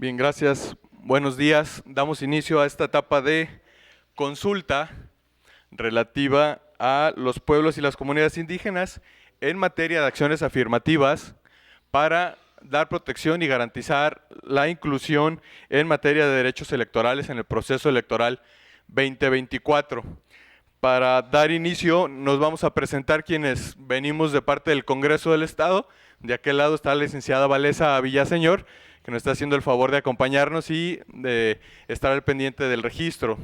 Bien, gracias. Buenos días. Damos inicio a esta etapa de consulta relativa a los pueblos y las comunidades indígenas en materia de acciones afirmativas para dar protección y garantizar la inclusión en materia de derechos electorales en el proceso electoral 2024. Para dar inicio, nos vamos a presentar quienes venimos de parte del Congreso del Estado. De aquel lado está la licenciada Valesa Villaseñor, que nos está haciendo el favor de acompañarnos y de estar al pendiente del registro.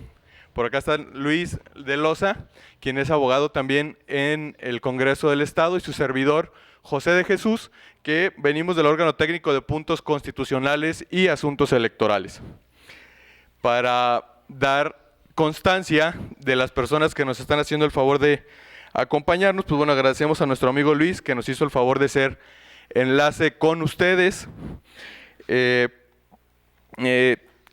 Por acá está Luis de Loza, quien es abogado también en el Congreso del Estado, y su servidor José de Jesús, que venimos del órgano técnico de puntos constitucionales y asuntos electorales. Para dar constancia de las personas que nos están haciendo el favor de acompañarnos, pues bueno, agradecemos a nuestro amigo Luis, que nos hizo el favor de ser enlace con ustedes.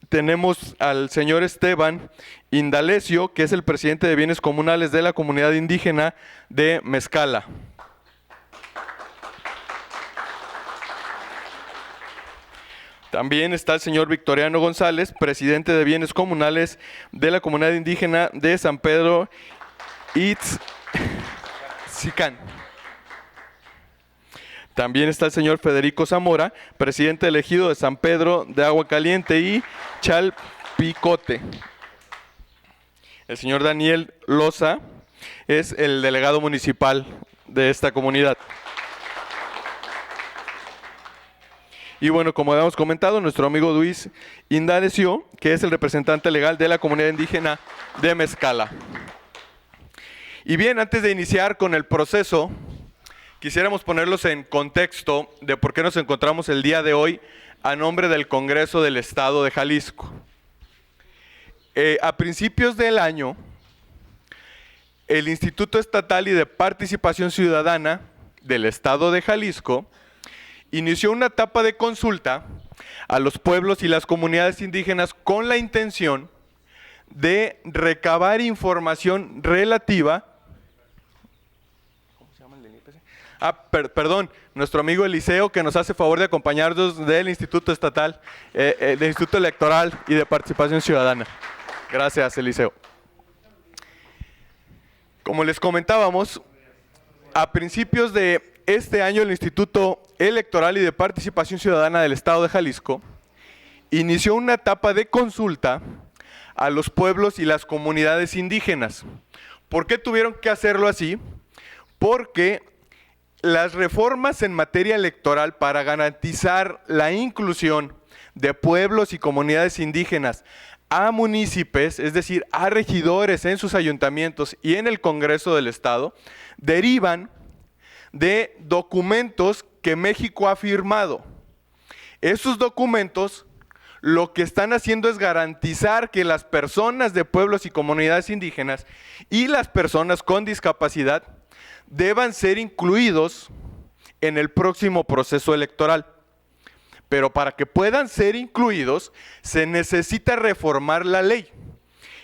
Tenemos al señor Esteban Indalecio, que es el presidente de bienes comunales de la comunidad indígena de Mezcala. También está el señor Victoriano González, presidente de bienes comunales de la comunidad indígena de San Pedro Itzicán. También está el señor Federico Zamora, presidente elegido de San Pedro de Agua Caliente y Chalpicote. El señor Daniel Loza es el delegado municipal de esta comunidad. Y bueno, como habíamos comentado, nuestro amigo Luis Indalecio, que es el representante legal de la comunidad indígena de Mezcala. Y bien, antes de iniciar con el proceso, quisiéramos ponerlos en contexto de por qué nos encontramos el día de hoy a nombre del Congreso del Estado de Jalisco. A principios del año, el Instituto Estatal y de Participación Ciudadana del Estado de Jalisco inició una etapa de consulta a los pueblos y las comunidades indígenas con la intención de recabar información relativa. Nuestro amigo Eliseo, que nos hace favor de acompañarnos del Instituto Estatal, del Instituto Electoral y de Participación Ciudadana. Gracias, Eliseo. Como les comentábamos, a principios de este año el Instituto Electoral y de Participación Ciudadana del Estado de Jalisco inició una etapa de consulta a los pueblos y las comunidades indígenas. ¿Por qué tuvieron que hacerlo así? Porque las reformas en materia electoral para garantizar la inclusión de pueblos y comunidades indígenas a municipios, es decir, a regidores en sus ayuntamientos y en el Congreso del Estado, derivan de documentos que México ha firmado. Esos documentos lo que están haciendo es garantizar que las personas de pueblos y comunidades indígenas y las personas con discapacidad deban ser incluidos en el próximo proceso electoral. Pero para que puedan ser incluidos, se necesita reformar la ley.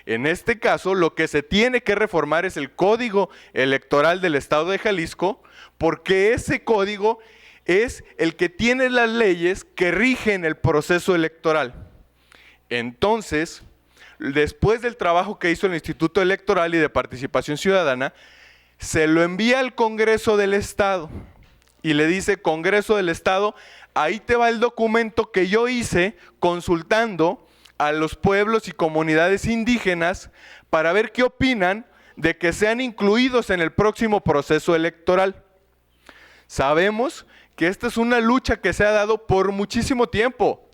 En este caso, lo que se tiene que reformar es el Código Electoral del Estado de Jalisco, porque ese código es el que tiene las leyes que rigen el proceso electoral. Entonces, después del trabajo que hizo el Instituto Electoral y de Participación Ciudadana, se lo envía al Congreso del Estado y le dice: Congreso del Estado, ahí te va el documento que yo hice consultando a los pueblos y comunidades indígenas para ver qué opinan de que sean incluidos en el próximo proceso electoral. Sabemos que esta es una lucha que se ha dado por muchísimo tiempo.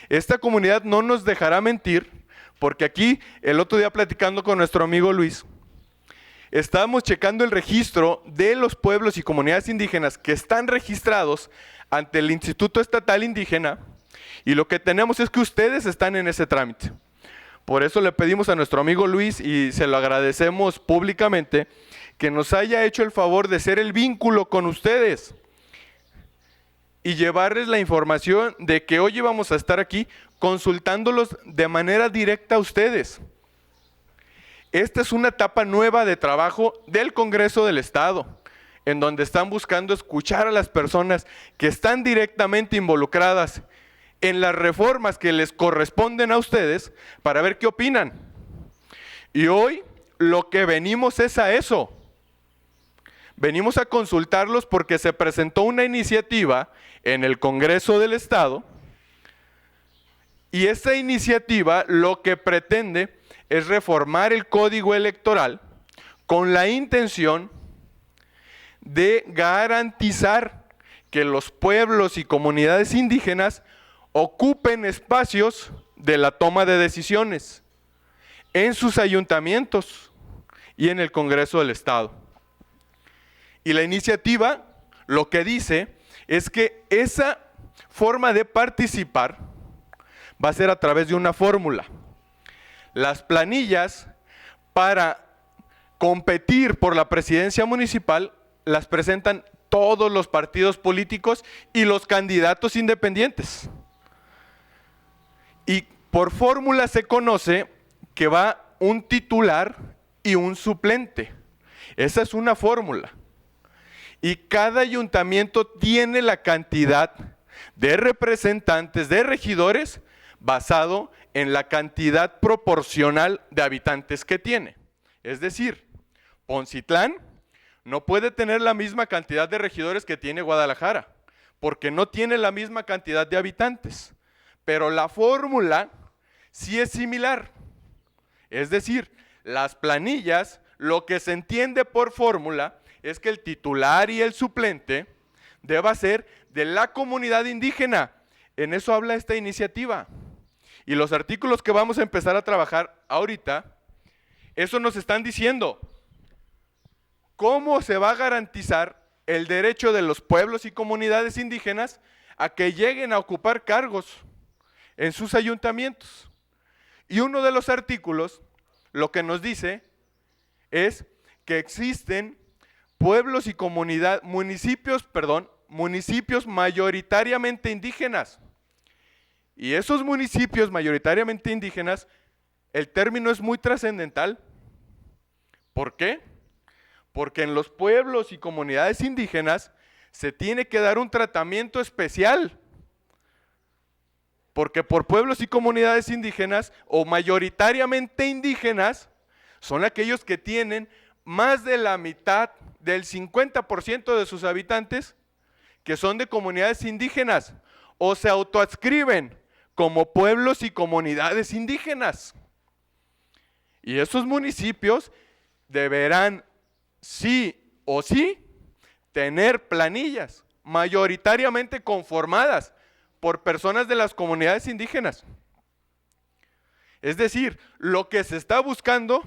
Esta comunidad no nos dejará mentir, porque aquí, el otro día platicando con nuestro amigo Luis, estábamos checando el registro de los pueblos y comunidades indígenas que están registrados ante el Instituto Estatal Indígena, y lo que tenemos es que ustedes están en ese trámite. Por eso le pedimos a nuestro amigo Luis, y se lo agradecemos públicamente, que nos haya hecho el favor de ser el vínculo con ustedes y llevarles la información de que hoy vamos a estar aquí consultándolos de manera directa a ustedes. Esta es una etapa nueva de trabajo del Congreso del Estado, en donde están buscando escuchar a las personas que están directamente involucradas en las reformas que les corresponden a ustedes para ver qué opinan. Y hoy lo que venimos es a eso. Venimos a consultarlos porque se presentó una iniciativa en el Congreso del Estado y esa iniciativa lo que pretende es reformar el Código Electoral con la intención de garantizar que los pueblos y comunidades indígenas ocupen espacios de la toma de decisiones en sus ayuntamientos y en el Congreso del Estado. Y la iniciativa lo que dice es que esa forma de participar va a ser a través de una fórmula. Las planillas para competir por la presidencia municipal las presentan todos los partidos políticos y los candidatos independientes. Y por fórmula se conoce que va un titular y un suplente. Esa es una fórmula. Y cada ayuntamiento tiene la cantidad de representantes, de regidores, basado en la cantidad proporcional de habitantes que tiene. Es decir, Poncitlán no puede tener la misma cantidad de regidores que tiene Guadalajara, porque no tiene la misma cantidad de habitantes. Pero la fórmula sí es similar. Es decir, las planillas, lo que se entiende por fórmula es que el titular y el suplente deba ser de la comunidad indígena. En eso habla esta iniciativa. Y los artículos que vamos a empezar a trabajar ahorita, eso nos están diciendo. ¿Cómo se va a garantizar el derecho de los pueblos y comunidades indígenas a que lleguen a ocupar cargos en sus ayuntamientos? Y uno de los artículos lo que nos dice es que existen pueblos y municipios mayoritariamente indígenas. Y esos municipios mayoritariamente indígenas, el término es muy trascendental. ¿Por qué? Porque en los pueblos y comunidades indígenas se tiene que dar un tratamiento especial. Porque por pueblos y comunidades indígenas o mayoritariamente indígenas son aquellos que tienen más de la mitad, del 50% de sus habitantes que son de comunidades indígenas o se autoadscriben como pueblos y comunidades indígenas. Y esos municipios deberán sí o sí tener planillas mayoritariamente conformadas por personas de las comunidades indígenas. Es decir, lo que se está buscando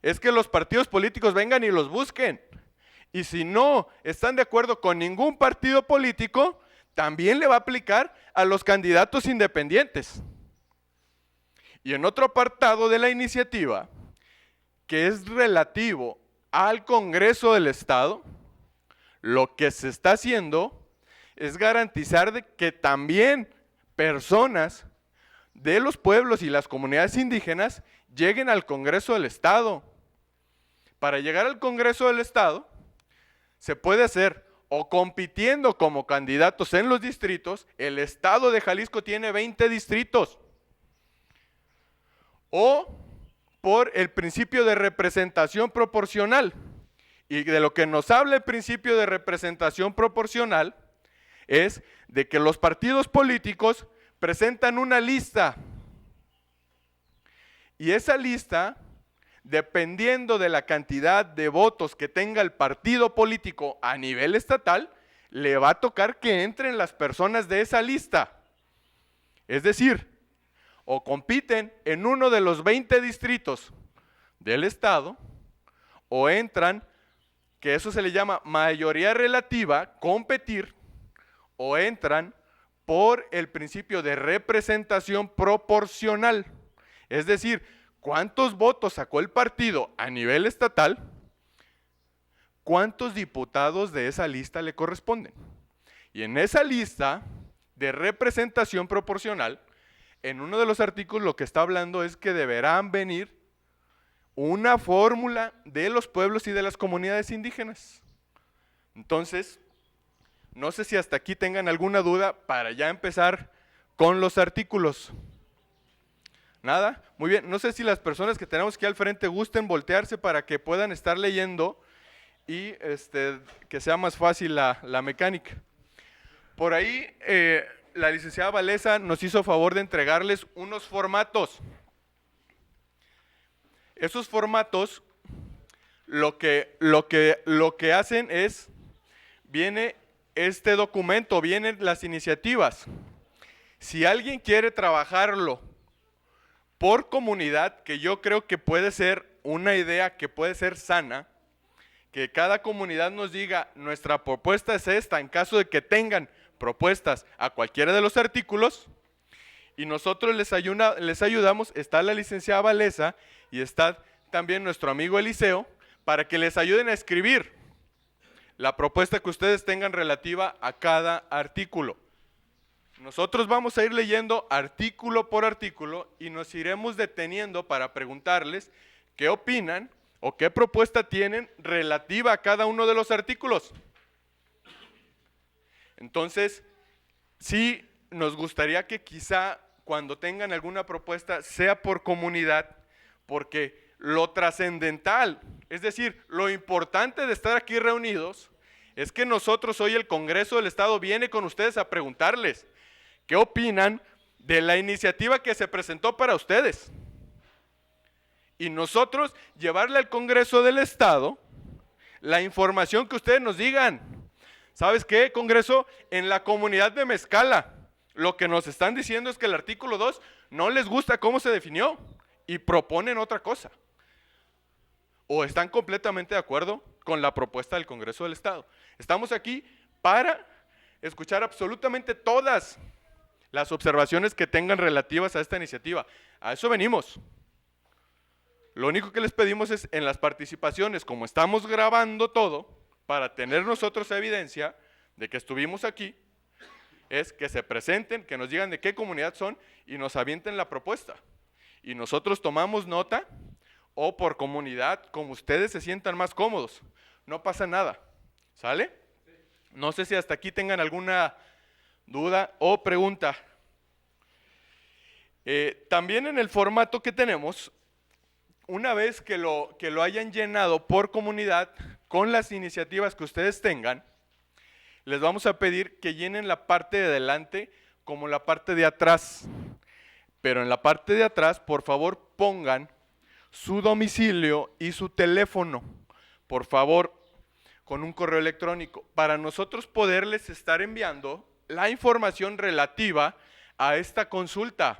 es que los partidos políticos vengan y los busquen. Y si no están de acuerdo con ningún partido político, también le va a aplicar a los candidatos independientes. Y en otro apartado de la iniciativa, que es relativo al Congreso del Estado, lo que se está haciendo es garantizar de que también personas de los pueblos y las comunidades indígenas lleguen al Congreso del Estado. Para llegar al Congreso del Estado se puede hacer o compitiendo como candidatos en los distritos. El Estado de Jalisco tiene 20 distritos. O por el principio de representación proporcional. Y de lo que nos habla el principio de representación proporcional es de que los partidos políticos presentan una lista. Y esa lista, dependiendo de la cantidad de votos que tenga el partido político a nivel estatal, le va a tocar que entren las personas de esa lista. Es decir, o compiten en uno de los 20 distritos del estado, o entran, que eso se le llama mayoría relativa, competir, o entran por el principio de representación proporcional. Es decir, ¿cuántos votos sacó el partido a nivel estatal? ¿Cuántos diputados de esa lista le corresponden? Y en esa lista de representación proporcional, en uno de los artículos lo que está hablando es que deberán venir una fórmula de los pueblos y de las comunidades indígenas. Entonces, no sé si hasta aquí tengan alguna duda para ya empezar con los artículos. ¿Nada? Muy bien. No sé si las personas que tenemos aquí al frente gusten voltearse para que puedan estar leyendo y que sea más fácil la mecánica. Por ahí, la licenciada Valesa nos hizo favor de entregarles unos formatos. Esos formatos lo que hacen es, viene este documento, vienen las iniciativas. Si alguien quiere trabajarlo por comunidad, que yo creo que puede ser una idea que puede ser sana, que cada comunidad nos diga, nuestra propuesta es esta, en caso de que tengan propuestas a cualquiera de los artículos, y nosotros les ayudamos, está la licenciada Valesa y está también nuestro amigo Eliseo, para que les ayuden a escribir la propuesta que ustedes tengan relativa a cada artículo. Nosotros vamos a ir leyendo artículo por artículo y nos iremos deteniendo para preguntarles qué opinan o qué propuesta tienen relativa a cada uno de los artículos. Entonces, sí nos gustaría que quizá cuando tengan alguna propuesta sea por comunidad, porque lo trascendental, es decir, lo importante de estar aquí reunidos, es que nosotros hoy el Congreso del Estado viene con ustedes a preguntarles qué opinan de la iniciativa que se presentó para ustedes. Y nosotros llevarle al Congreso del Estado la información que ustedes nos digan. ¿Sabes qué, Congreso? En la comunidad de Mezcala, lo que nos están diciendo es que el artículo 2 no les gusta cómo se definió y proponen otra cosa. O están completamente de acuerdo con la propuesta del Congreso del Estado. Estamos aquí para escuchar absolutamente todas las observaciones que tengan relativas a esta iniciativa. A eso venimos. Lo único que les pedimos es en las participaciones, como estamos grabando todo, para tener nosotros evidencia de que estuvimos aquí, es que se presenten, que nos digan de qué comunidad son y nos avienten la propuesta. Y nosotros tomamos nota, o por comunidad, como ustedes se sientan más cómodos. No pasa nada. ¿Sale? No sé si hasta aquí tengan alguna duda o pregunta. También en el formato que tenemos, una vez que lo hayan llenado por comunidad, con las iniciativas que ustedes tengan, les vamos a pedir que llenen la parte de adelante como la parte de atrás. Pero en la parte de atrás, por favor, pongan su domicilio y su teléfono, por favor, con un correo electrónico, para nosotros poderles estar enviando la información relativa a esta consulta.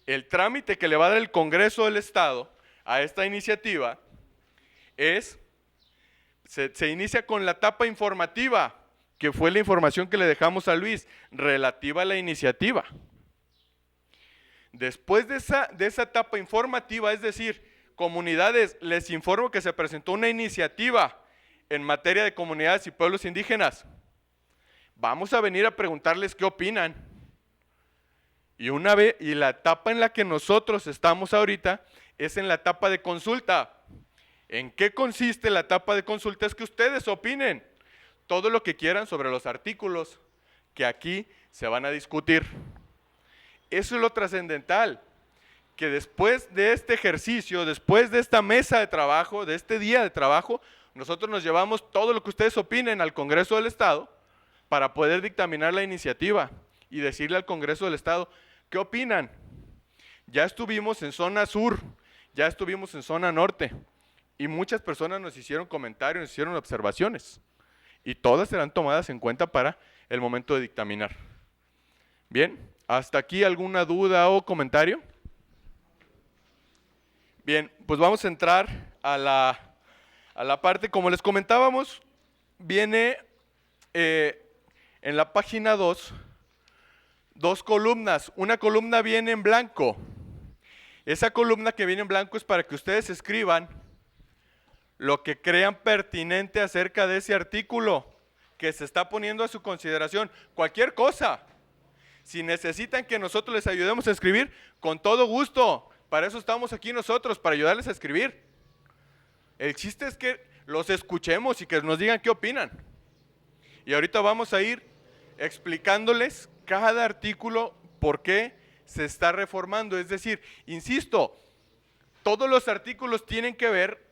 El trámite que le va a dar el Congreso del Estado a esta iniciativa se inicia con la etapa informativa, que fue la información que le dejamos a Luis, relativa a la iniciativa. Después de esa etapa informativa, es decir, comunidades, les informo que se presentó una iniciativa en materia de comunidades y pueblos indígenas. Vamos a venir a preguntarles qué opinan. Y la etapa en la que nosotros estamos ahorita es en la etapa de consulta. ¿En qué consiste la etapa de consulta? Es que ustedes opinen todo lo que quieran sobre los artículos que aquí se van a discutir. Eso es lo trascendental, que después de este ejercicio, después de esta mesa de trabajo, de este día de trabajo, nosotros nos llevamos todo lo que ustedes opinen al Congreso del Estado para poder dictaminar la iniciativa y decirle al Congreso del Estado, ¿qué opinan? Ya estuvimos en zona sur, ya estuvimos en zona norte y muchas personas nos hicieron comentarios, nos hicieron observaciones y todas serán tomadas en cuenta para el momento de dictaminar. Bien, ¿hasta aquí alguna duda o comentario? Bien, pues vamos a entrar a la parte, como les comentábamos, viene en la página 2, dos columnas. Una columna viene en blanco. Esa columna que viene en blanco es para que ustedes escriban lo que crean pertinente acerca de ese artículo que se está poniendo a su consideración. Cualquier cosa. Si necesitan que nosotros les ayudemos a escribir, con todo gusto. Para eso estamos aquí nosotros, para ayudarles a escribir. El chiste es que los escuchemos y que nos digan qué opinan. Y ahorita vamos a ir explicándoles cada artículo por qué se está reformando. Es decir, insisto, todos los artículos tienen que ver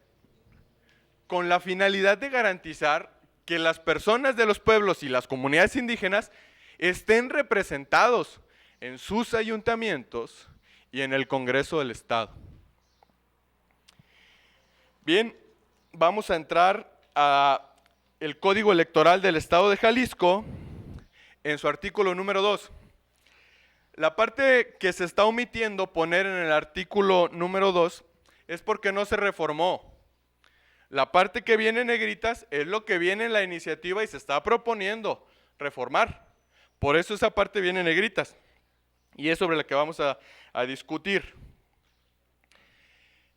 con la finalidad de garantizar que las personas de los pueblos y las comunidades indígenas estén representados en sus ayuntamientos y en el Congreso del Estado. Bien, vamos a entrar a el Código Electoral del Estado de Jalisco en su artículo número 2. La parte que se está omitiendo poner en el artículo número 2 es porque no se reformó. La parte que viene en negritas es lo que viene en la iniciativa y se está proponiendo reformar. Por eso esa parte viene en negritas y es sobre la que vamos a discutir.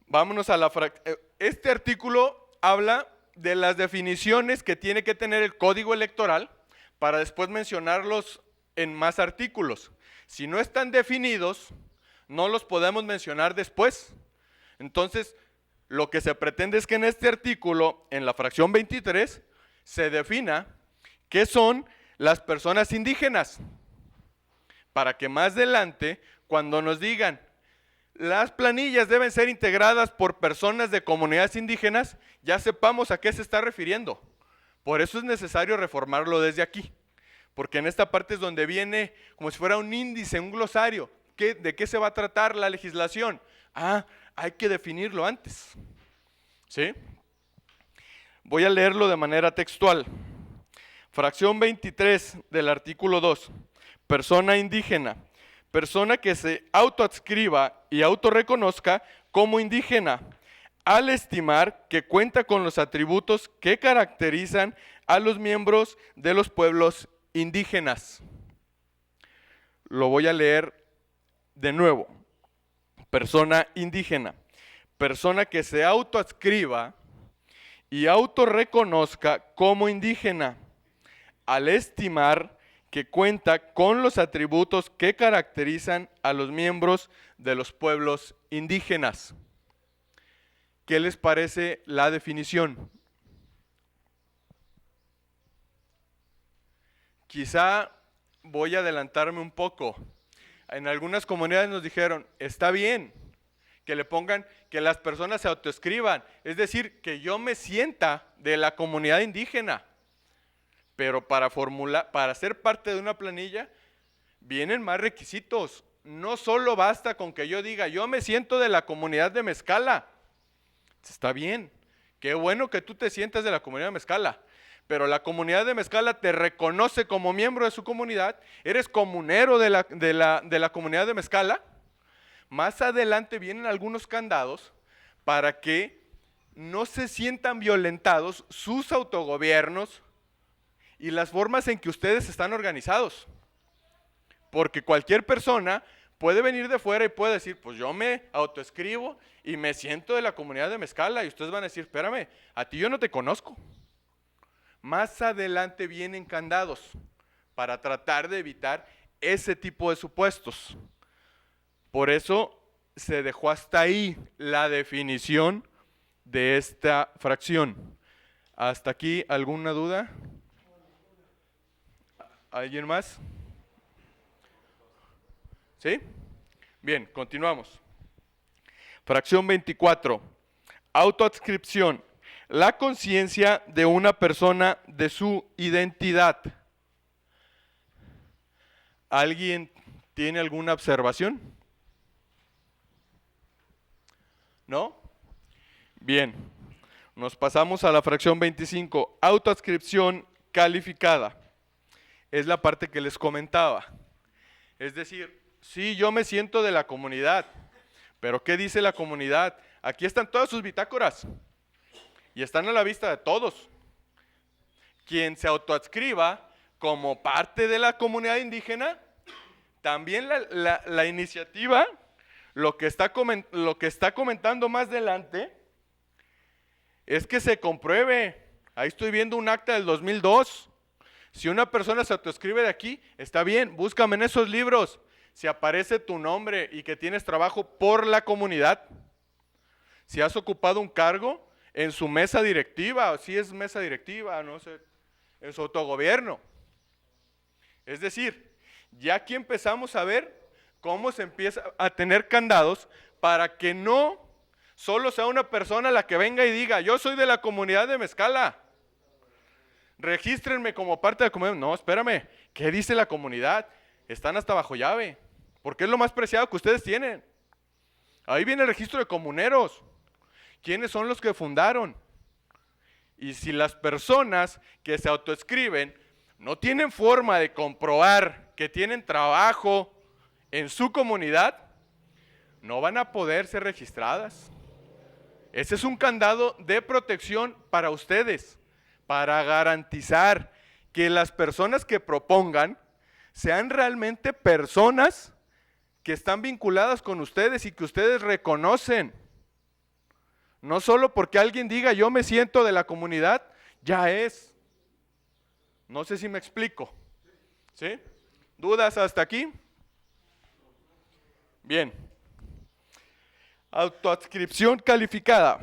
Vámonos a la fracción. Este artículo habla de las definiciones que tiene que tener el Código Electoral para después mencionarlos en más artículos. Si no están definidos, no los podemos mencionar después. Entonces, lo que se pretende es que en este artículo, en la fracción 23, se defina qué son las personas indígenas, para que más adelante, cuando nos digan las planillas deben ser integradas por personas de comunidades indígenas, ya sepamos a qué se está refiriendo. Por eso es necesario reformarlo desde aquí, porque en esta parte es donde viene como si fuera un índice, un glosario. ¿De qué se va a tratar la legislación? Hay que definirlo antes. ¿Sí? Voy a leerlo de manera textual. Fracción 23 del artículo 2. Persona indígena. Persona que se autoadscriba y autorreconozca como indígena, al estimar que cuenta con los atributos que caracterizan a los miembros de los pueblos indígenas. Lo voy a leer de nuevo. Persona indígena. Persona que se autoadscriba y autorreconozca como indígena, al estimar que cuenta con los atributos que caracterizan a los miembros de los pueblos indígenas. ¿Qué les parece la definición? Quizá voy a adelantarme un poco. En algunas comunidades nos dijeron, está bien que le pongan que las personas se autoescriban, es decir, que yo me sienta de la comunidad indígena. Pero para ser parte de una planilla, vienen más requisitos. No solo basta con que yo diga, yo me siento de la comunidad de Mezcala. Está bien, qué bueno que tú te sientas de la comunidad de Mezcala, pero la comunidad de Mezcala te reconoce como miembro de su comunidad, eres comunero de la comunidad de Mezcala. Más adelante vienen algunos candados para que no se sientan violentados sus autogobiernos y las formas en que ustedes están organizados. Porque cualquier persona puede venir de fuera y puede decir, pues yo me autoescribo y me siento de la comunidad de Mezcala, y ustedes van a decir, espérame, a ti yo no te conozco. Más adelante vienen candados para tratar de evitar ese tipo de supuestos. Por eso se dejó hasta ahí la definición de esta fracción. ¿Hasta aquí alguna duda? ¿Alguien más? ¿Sí? Bien, continuamos. Fracción 24. Autoadscripción. La conciencia de una persona de su identidad. ¿Alguien tiene alguna observación? ¿No? Bien. Nos pasamos a la fracción 25. Autoadscripción calificada. Es la parte que les comentaba. Es decir, sí, yo me siento de la comunidad, pero ¿qué dice la comunidad? Aquí están todas sus bitácoras y están a la vista de todos. Quien se autoadscriba como parte de la comunidad indígena, también la iniciativa, lo que está comentando más adelante, es que se compruebe. Ahí estoy viendo un acta del 2002. Si una persona se autoescribe de aquí, está bien, búscame en esos libros. Si aparece tu nombre y que tienes trabajo por la comunidad, si has ocupado un cargo en su mesa directiva, o si es mesa directiva, no sé, en su autogobierno. Es decir, ya aquí empezamos a ver cómo se empieza a tener candados para que no solo sea una persona la que venga y diga, yo soy de la comunidad de Mezcala, regístrenme como parte de la comunidad. No, espérame, ¿qué dice la comunidad? Están hasta bajo llave, porque es lo más preciado que ustedes tienen. Ahí viene el registro de comuneros. ¿Quiénes son los que fundaron? Y si las personas que se autoescriben no tienen forma de comprobar que tienen trabajo en su comunidad, no van a poder ser registradas. Ese es un candado de protección para ustedes, para garantizar que las personas que propongan sean realmente personas que están vinculadas con ustedes y que ustedes reconocen. No solo porque alguien diga yo me siento de la comunidad, ya es. No sé si me explico. ¿Sí? ¿Dudas hasta aquí? Bien. Autoadscripción calificada.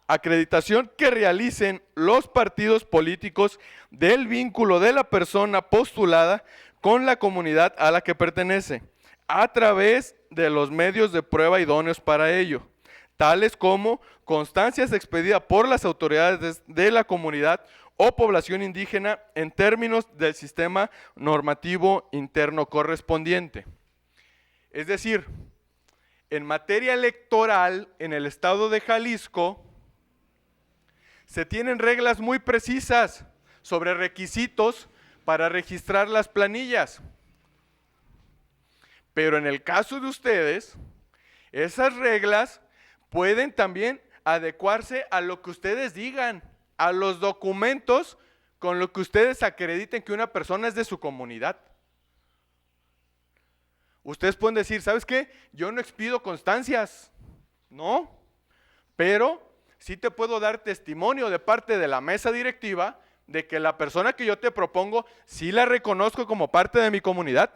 Acreditación que realicen los partidos políticos del vínculo de la persona postulada con la comunidad a la que pertenece, a través de los medios de prueba idóneos para ello, tales como constancias expedidas por las autoridades de la comunidad o población indígena en términos del sistema normativo interno correspondiente. Es decir, en materia electoral en el estado de Jalisco se tienen reglas muy precisas sobre requisitos para registrar las planillas. Pero en el caso de ustedes, esas reglas pueden también adecuarse a lo que ustedes digan, a los documentos con lo que ustedes acrediten que una persona es de su comunidad. Ustedes pueden decir, ¿sabes qué? Yo no expido constancias, no, pero sí te puedo dar testimonio de parte de la mesa directiva de que la persona que yo te propongo, sí la reconozco como parte de mi comunidad.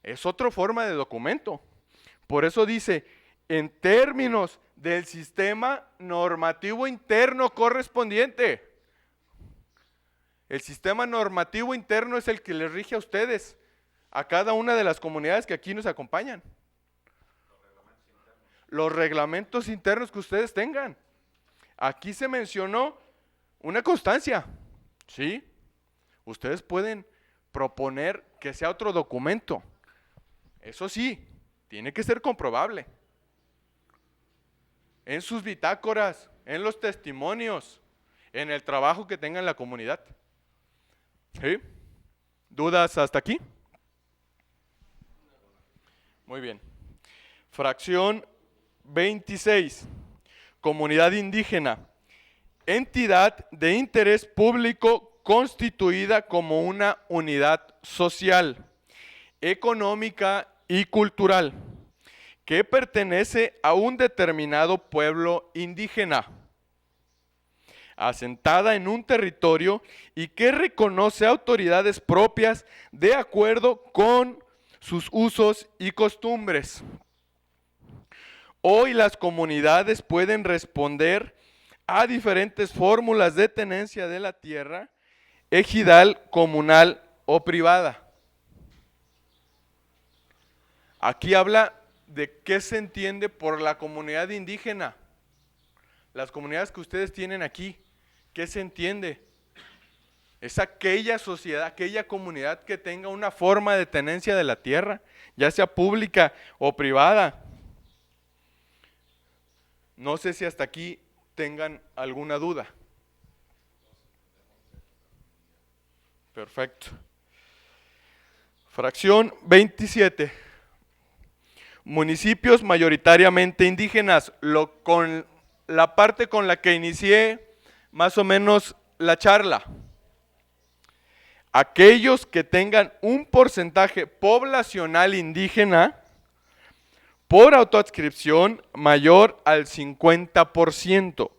Es otra forma de documento. Por eso dice, en términos del sistema normativo interno correspondiente. El sistema normativo interno es el que les rige a ustedes, a cada una de las comunidades que aquí nos acompañan. Los reglamentos internos que ustedes tengan. Aquí se mencionó una constancia, ¿sí? Ustedes pueden proponer que sea otro documento. Eso sí, tiene que ser comprobable. En sus bitácoras, en los testimonios, en el trabajo que tenga en la comunidad. ¿Sí? ¿Dudas hasta aquí? Muy bien. Fracción 26. Comunidad indígena. Entidad de interés público constituida como una unidad social, económica y cultural, que pertenece a un determinado pueblo indígena, asentada en un territorio y que reconoce autoridades propias de acuerdo con sus usos y costumbres. Hoy las comunidades pueden responder a diferentes fórmulas de tenencia de la tierra, ejidal, comunal o privada. Aquí habla de qué se entiende por la comunidad indígena. Las comunidades que ustedes tienen aquí, ¿qué se entiende? Es aquella sociedad, aquella comunidad que tenga una forma de tenencia de la tierra, ya sea pública o privada. No sé si hasta aquí tengan alguna duda. Perfecto. Fracción 27. Municipios mayoritariamente indígenas, con la parte con la que inicié más o menos la charla. Aquellos que tengan un porcentaje poblacional indígena por autoadscripción mayor al 50%,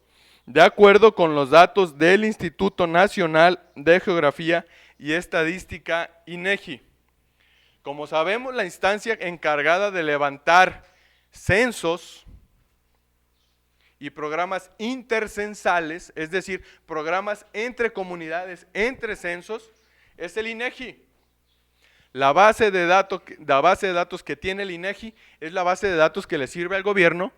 de acuerdo con los datos del Instituto Nacional de Geografía y Estadística, INEGI. Como sabemos, la instancia encargada de levantar censos y programas intercensales, es decir, programas entre comunidades, entre censos, es el INEGI. La base de datos que tiene el INEGI es la base de datos que le sirve al gobierno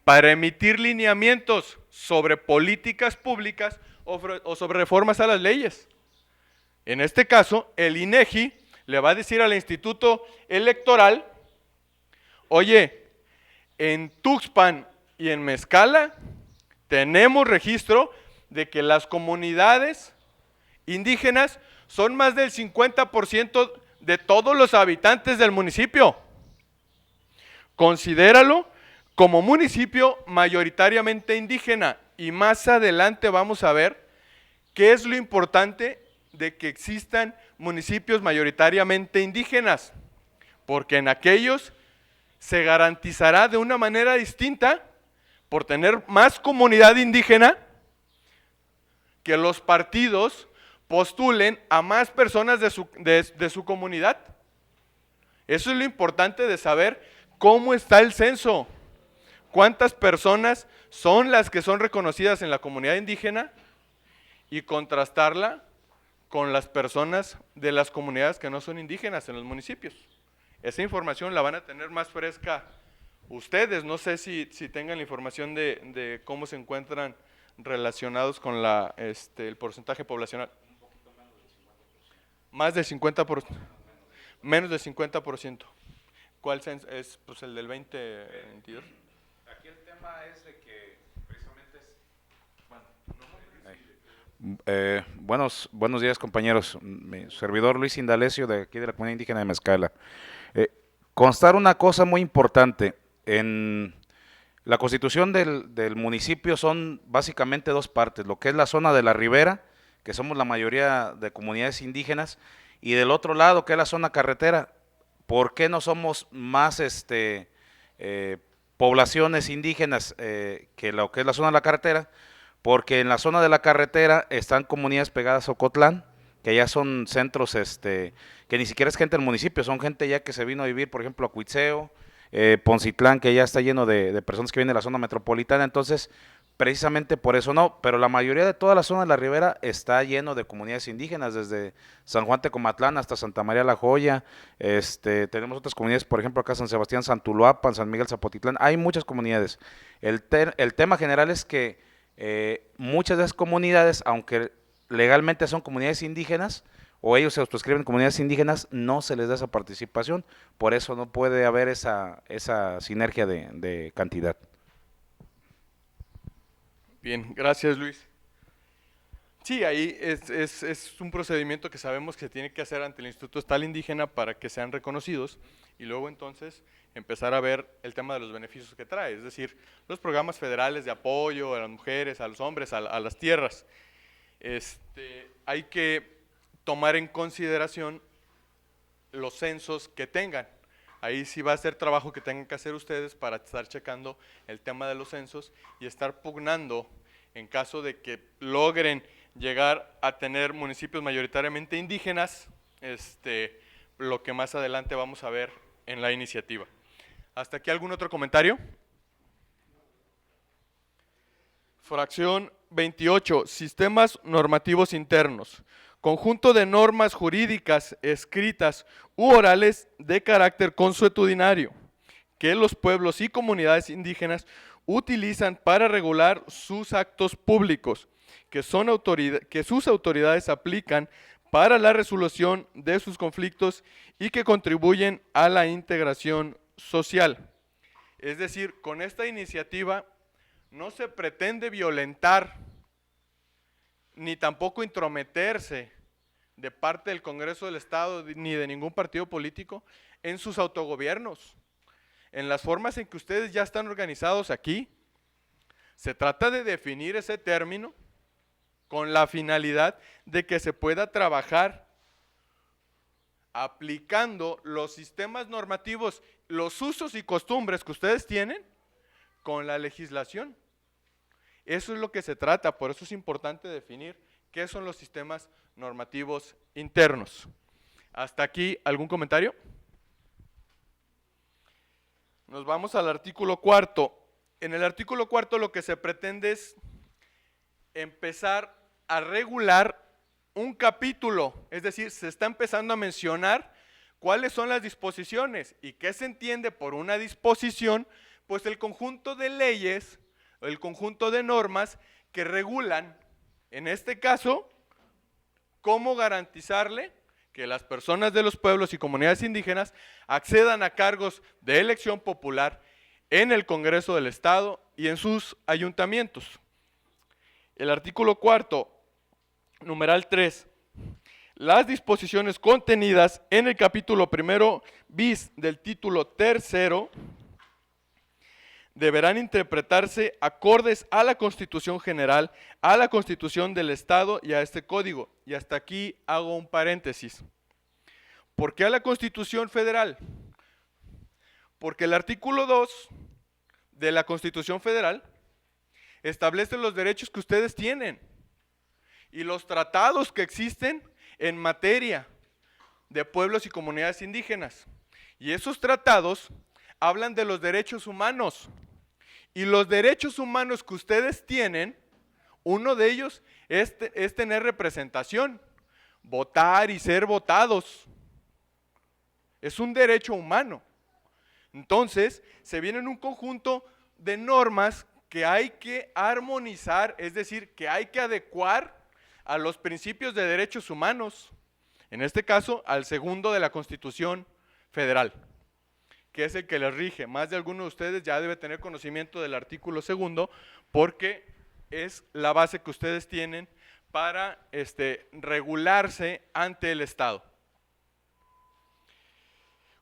para emitir lineamientos sobre políticas públicas o sobre reformas a las leyes. En este caso, el INEGI le va a decir al Instituto Electoral: oye, en Tuxpan y en Mezcala tenemos registro de que las comunidades indígenas son más del 50% de todos los habitantes del municipio. Considéralo como municipio mayoritariamente indígena, y más adelante vamos a ver qué es lo importante de que existan municipios mayoritariamente indígenas, porque en aquellos se garantizará de una manera distinta, por tener más comunidad indígena, que los partidos postulen a más personas de su comunidad. Eso es lo importante de saber cómo está el censo, cuántas personas son las que son reconocidas en la comunidad indígena, y contrastarla con las personas de las comunidades que no son indígenas en los municipios. Esa información la van a tener más fresca ustedes. No sé si tengan la información de cómo se encuentran relacionados con el porcentaje poblacional. Más del 50%. Menos del 50%. ¿Cuál es? Pues el del 2022. Aquí el tema es de que precisamente buenos días, compañeros. Mi servidor Luis Indalecio, de aquí de la comunidad indígena de Mezcala. Constar una cosa muy importante: en la constitución del municipio son básicamente dos partes: lo que es la zona de la ribera, que somos la mayoría de comunidades indígenas, y del otro lado, que es la zona carretera. ¿Por qué no somos más poblaciones indígenas que lo que es la zona de la carretera? Porque en la zona de la carretera están comunidades pegadas a Ocotlán, que ya son centros que ni siquiera es gente del municipio, son gente ya que se vino a vivir, por ejemplo, a Cuitzeo, Poncitlán, que ya está lleno de personas que vienen de la zona metropolitana. Entonces, precisamente por eso no, pero la mayoría de toda la zona de la ribera está lleno de comunidades indígenas, desde San Juan Tecomatlán hasta Santa María La Joya. Tenemos otras comunidades, por ejemplo, acá San Sebastián, Santuluapan, San Miguel Zapotitlán, hay muchas comunidades. El tema general es que muchas de esas comunidades, aunque legalmente son comunidades indígenas, o ellos se autoescriben comunidades indígenas, no se les da esa participación. Por eso no puede haber esa sinergia de cantidad. Bien, gracias, Luis. Sí, ahí es un procedimiento que sabemos que se tiene que hacer ante el Instituto Estatal Indígena para que sean reconocidos, y luego entonces empezar a ver el tema de los beneficios que trae, es decir, los programas federales de apoyo a las mujeres, a los hombres, a las tierras. Hay que tomar en consideración los censos que tengan. Ahí sí va a ser trabajo que tengan que hacer ustedes para estar checando el tema de los censos y estar pugnando en caso de que logren llegar a tener municipios mayoritariamente indígenas, lo que más adelante vamos a ver en la iniciativa. ¿Hasta aquí algún otro comentario? Fracción 28, sistemas normativos internos. Conjunto de normas jurídicas escritas u orales de carácter consuetudinario que los pueblos y comunidades indígenas utilizan para regular sus actos públicos, que sus autoridades aplican para la resolución de sus conflictos y que contribuyen a la integración social. Es decir, con esta iniciativa no se pretende violentar ni tampoco intrometerse de parte del Congreso del Estado ni de ningún partido político en sus autogobiernos, en las formas en que ustedes ya están organizados aquí. Se trata de definir ese término con la finalidad de que se pueda trabajar aplicando los sistemas normativos, los usos y costumbres que ustedes tienen con la legislación. Eso es lo que se trata, por eso es importante definir qué son los sistemas normativos internos. ¿Hasta aquí algún comentario? Nos vamos al artículo 4. En el artículo 4 lo que se pretende es empezar a regular un capítulo, es decir, se está empezando a mencionar ¿Cuáles son las disposiciones? ¿Y qué se entiende por una disposición? Pues el conjunto de leyes, el conjunto de normas que regulan, en este caso, cómo garantizarle que las personas de los pueblos y comunidades indígenas accedan a cargos de elección popular en el Congreso del Estado y en sus ayuntamientos. El artículo 4, numeral 3. Las disposiciones contenidas en el capítulo 1 bis del título 3 deberán interpretarse acordes a la Constitución General, a la Constitución del Estado y a este código. Y hasta aquí hago un paréntesis. ¿Por qué a la Constitución Federal? Porque el artículo 2 de la Constitución Federal establece los derechos que ustedes tienen y los tratados que existen en materia de pueblos y comunidades indígenas. Y esos tratados hablan de los derechos humanos. Y los derechos humanos que ustedes tienen, uno de ellos es tener representación, votar y ser votados. Es un derecho humano. Entonces, se viene un conjunto de normas que hay que armonizar, es decir, que hay que adecuar a los principios de derechos humanos, en este caso al segundo de la Constitución Federal, que es el que les rige. Más de alguno de ustedes ya debe tener conocimiento del artículo segundo, porque es la base que ustedes tienen para regularse ante el Estado.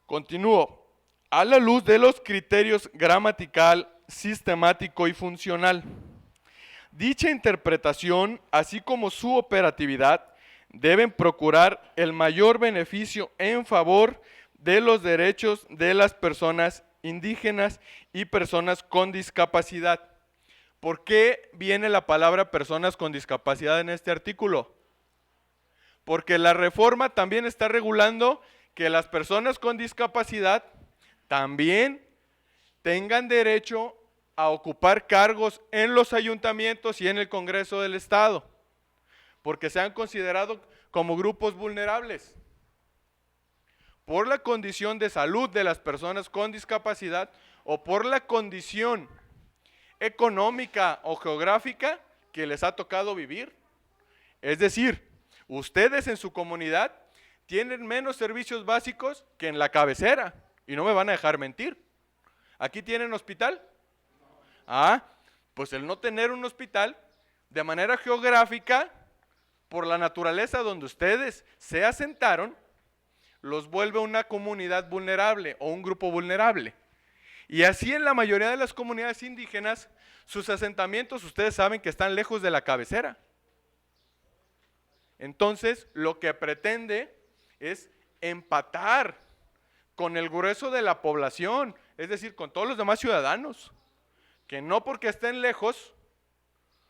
Continúo. A la luz de los criterios gramatical, sistemático y funcional. Dicha interpretación, así como su operatividad, deben procurar el mayor beneficio en favor de los derechos de las personas indígenas y personas con discapacidad. ¿Por qué viene la palabra personas con discapacidad en este artículo? Porque la reforma también está regulando que las personas con discapacidad también tengan derecho a ocupar cargos en los ayuntamientos y en el Congreso del Estado, porque se han considerado como grupos vulnerables por la condición de salud de las personas con discapacidad o por la condición económica o geográfica que les ha tocado vivir. Es decir, ustedes en su comunidad tienen menos servicios básicos que en la cabecera, y no me van a dejar mentir. ¿Aquí tienen hospital? Pues el no tener un hospital de manera geográfica, por la naturaleza donde ustedes se asentaron, los vuelve una comunidad vulnerable o un grupo vulnerable. Y así en la mayoría de las comunidades indígenas, sus asentamientos ustedes saben que están lejos de la cabecera. Entonces, lo que pretende es empatar con el grueso de la población, es decir, con todos los demás ciudadanos, que no porque estén lejos,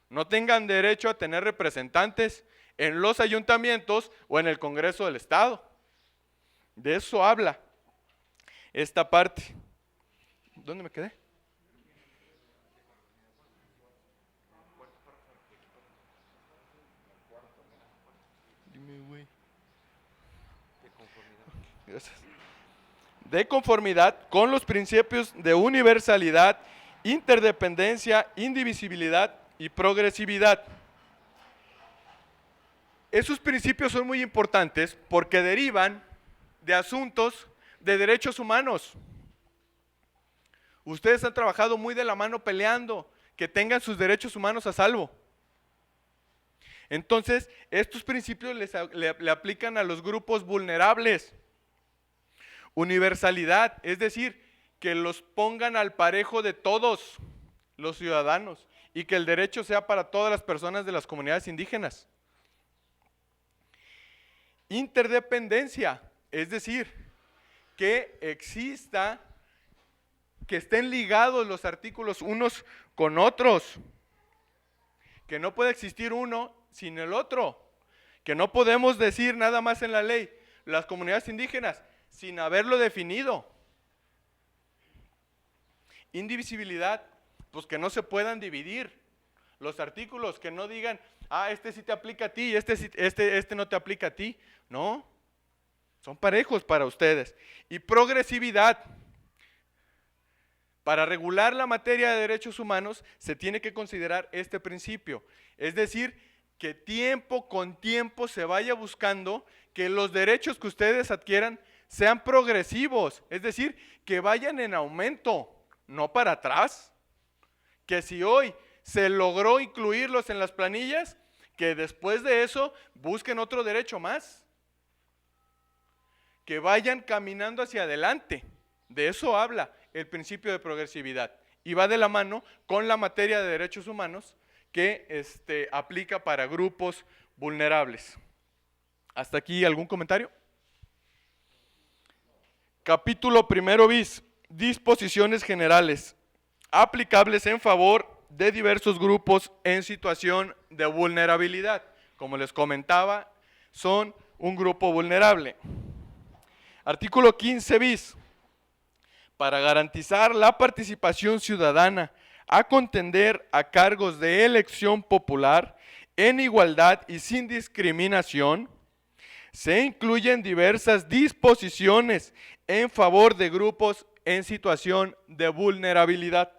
no tengan derecho a tener representantes en los ayuntamientos o en el Congreso del Estado. De eso habla esta parte. ¿Dónde me quedé? Dime, güey. Gracias. De conformidad con los principios de universalidad, interdependencia, indivisibilidad y progresividad. Esos principios son muy importantes porque derivan de asuntos de derechos humanos. Ustedes han trabajado muy de la mano peleando que tengan sus derechos humanos a salvo. Entonces, estos principios le aplican a los grupos vulnerables. Universalidad, es decir, que los pongan al parejo de todos los ciudadanos y que el derecho sea para todas las personas de las comunidades indígenas. Interdependencia, es decir, que exista, que estén ligados los artículos unos con otros, que no puede existir uno sin el otro, que no podemos decir nada más en la ley, las comunidades indígenas, sin haberlo definido. Indivisibilidad, pues que no se puedan dividir los artículos, que no digan, este sí te aplica a ti y este no te aplica a ti. No, Son parejos para ustedes. Y progresividad. Para regular la materia de derechos humanos se tiene que considerar este principio. Es decir, que tiempo con tiempo se vaya buscando que los derechos que ustedes adquieran sean progresivos. Es decir, que vayan en aumento, no para atrás. Que si hoy se logró incluirlos en las planillas, que después de eso busquen otro derecho más. Que vayan caminando hacia adelante. De eso habla el principio de progresividad. Y va de la mano con la materia de derechos humanos que aplica para grupos vulnerables. ¿Hasta aquí algún comentario? Capítulo primero bis. Disposiciones generales aplicables en favor de diversos grupos en situación de vulnerabilidad. Como les comentaba, son un grupo vulnerable. Artículo 15 bis. Para garantizar la participación ciudadana a contender a cargos de elección popular en igualdad y sin discriminación, se incluyen diversas disposiciones en favor de grupos en situación de vulnerabilidad.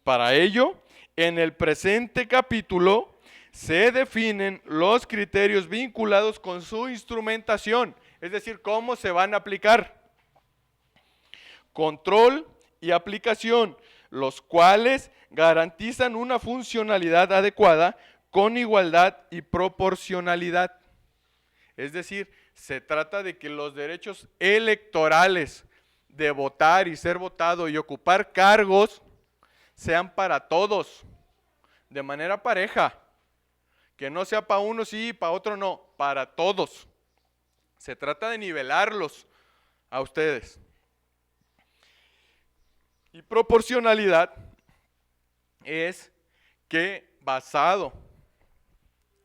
Para ello, en el presente capítulo se definen los criterios vinculados con su instrumentación, es decir, cómo se van a aplicar. Control y aplicación, los cuales garantizan una funcionalidad adecuada con igualdad y proporcionalidad. Es decir, se trata de que los derechos electorales de votar y ser votado y ocupar cargos sean para todos, de manera pareja, que no sea para uno sí y para otro no, para todos. Se trata de nivelarlos a ustedes. Y proporcionalidad es que basado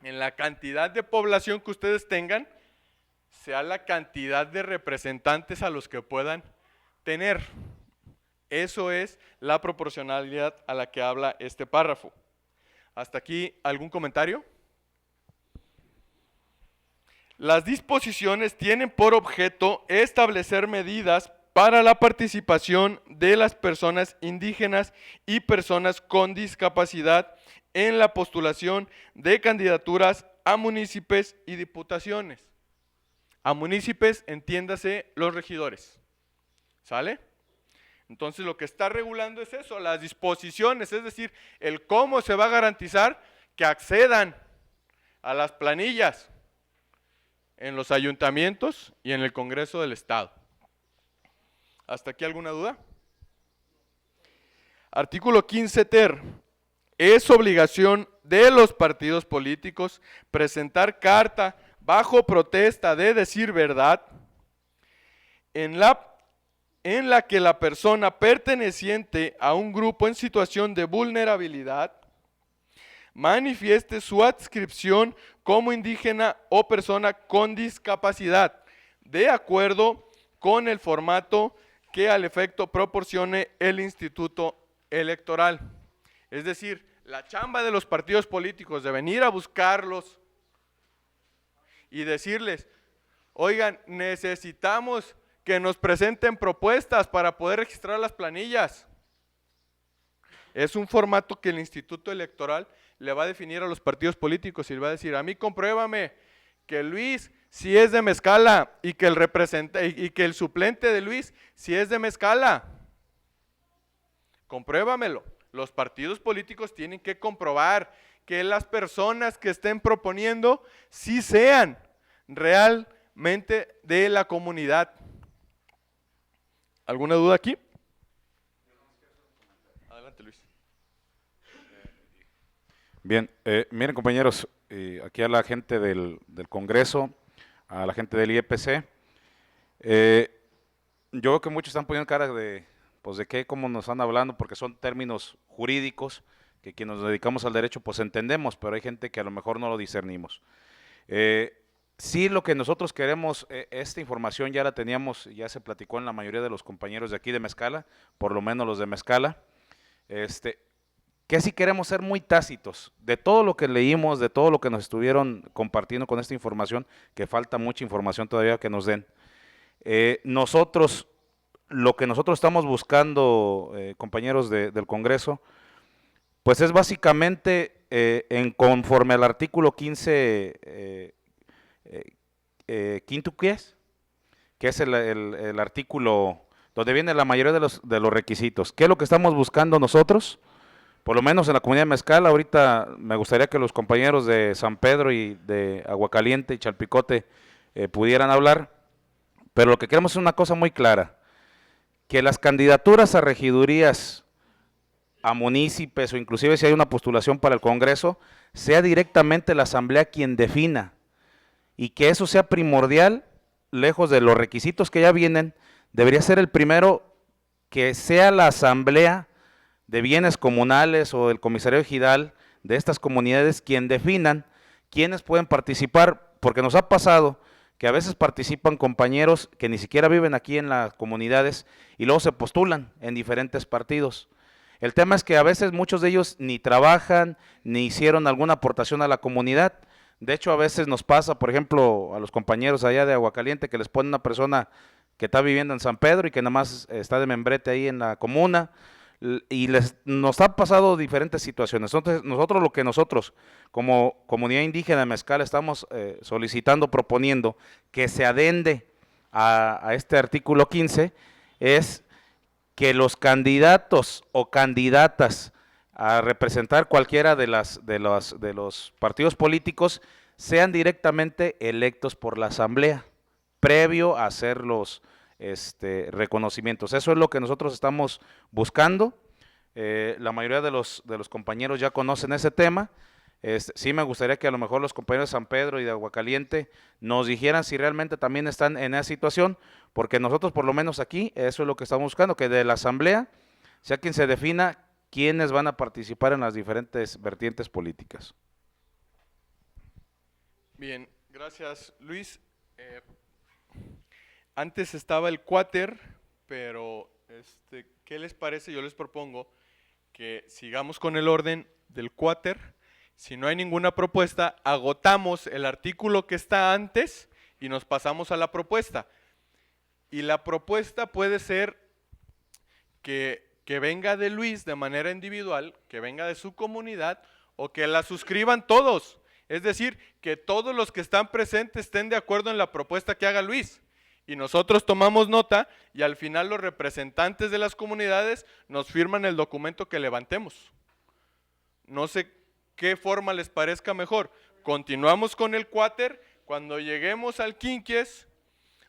en la cantidad de población que ustedes tengan, sea la cantidad de representantes a los que puedan tener. Eso es la proporcionalidad a la que habla este párrafo. ¿Hasta aquí algún comentario? Las disposiciones tienen por objeto establecer medidas para la participación de las personas indígenas y personas con discapacidad en la postulación de candidaturas a municipios y diputaciones. A municipios, entiéndase, los regidores. ¿Sale? Entonces lo que está regulando es eso, las disposiciones, es decir, el cómo se va a garantizar que accedan a las planillas en los ayuntamientos y en el Congreso del Estado. ¿Hasta aquí alguna duda? Artículo 15 ter. Es obligación de los partidos políticos presentar carta bajo protesta de decir verdad en la que la persona perteneciente a un grupo en situación de vulnerabilidad manifieste su adscripción como indígena o persona con discapacidad, de acuerdo con el formato que al efecto proporcione el Instituto Electoral. Es decir, la chamba de los partidos políticos de venir a buscarlos y decirles, oigan, necesitamos que nos presenten propuestas para poder registrar las planillas. Es un formato que el Instituto Electoral le va a definir a los partidos políticos y le va a decir, a mí compruébame que Luis si es de Mezcala y que el suplente de Luis si es de Mezcala. Compruébamelo. Los partidos políticos tienen que comprobar que las personas que estén proponiendo sí sean realmente de la comunidad. ¿Alguna duda aquí? Adelante, Luis. Bien, miren compañeros, aquí a la gente del Congreso, a la gente del IEPC, yo veo que muchos están poniendo cara de cómo nos están hablando, porque son términos jurídicos que quienes nos dedicamos al derecho pues entendemos, pero hay gente que a lo mejor no lo discernimos. Sí, lo que nosotros queremos, esta información ya la teníamos, ya se platicó en la mayoría de los compañeros de aquí de Mezcala, por lo menos los de Mezcala. que sí queremos ser muy tácitos. De todo lo que leímos, de todo lo que nos estuvieron compartiendo con esta información, que falta mucha información todavía que nos den. Nosotros, lo que nosotros estamos buscando, compañeros del Congreso, pues es básicamente conforme al artículo 15, quinto, ¿qué es? Que es el artículo donde viene la mayoría de los requisitos. ¿Qué es lo que estamos buscando nosotros? Por lo menos en la comunidad de Mezcal, ahorita me gustaría que los compañeros de San Pedro y de Aguacaliente y Chalpicote pudieran hablar, pero lo que queremos es una cosa muy clara, que las candidaturas a regidurías, a municipios o inclusive si hay una postulación para el Congreso, sea directamente la Asamblea quien defina, y que eso sea primordial, lejos de los requisitos que ya vienen, debería ser el primero que sea la Asamblea de Bienes Comunales o el Comisario Ejidal de estas comunidades quien definan quiénes pueden participar, porque nos ha pasado que a veces participan compañeros que ni siquiera viven aquí en las comunidades y luego se postulan en diferentes partidos. El tema es que a veces muchos de ellos ni trabajan, ni hicieron alguna aportación a la comunidad. De hecho, a veces nos pasa, por ejemplo, a los compañeros allá de Aguacaliente, que les pone una persona que está viviendo en San Pedro y que nada más está de membrete ahí en la comuna, y nos ha pasado diferentes situaciones. Entonces, nosotros como comunidad indígena de Mezcal estamos solicitando, proponiendo que se adende a este artículo 15, es que los candidatos o candidatas a representar cualquiera de los partidos políticos sean directamente electos por la Asamblea, previo a hacer los reconocimientos. Eso es lo que nosotros estamos buscando. La mayoría de los compañeros ya conocen ese tema. Sí me gustaría que a lo mejor los compañeros de San Pedro y de Aguacaliente nos dijeran si realmente también están en esa situación, porque nosotros por lo menos aquí, eso es lo que estamos buscando, que de la Asamblea sea quien se defina quiénes van a participar en las diferentes vertientes políticas. Bien, gracias Luis. Antes estaba el cuáter, pero ¿qué les parece? Yo les propongo que sigamos con el orden del cuáter. Si no hay ninguna propuesta, agotamos el artículo que está antes y nos pasamos a la propuesta. Y la propuesta puede ser que venga de Luis de manera individual, que venga de su comunidad o que la suscriban todos. Es decir, que todos los que están presentes estén de acuerdo en la propuesta que haga Luis. Y nosotros tomamos nota y al final los representantes de las comunidades nos firman el documento que levantemos. No sé qué forma les parezca mejor. Continuamos con el cuáter. Cuando lleguemos al quinquies,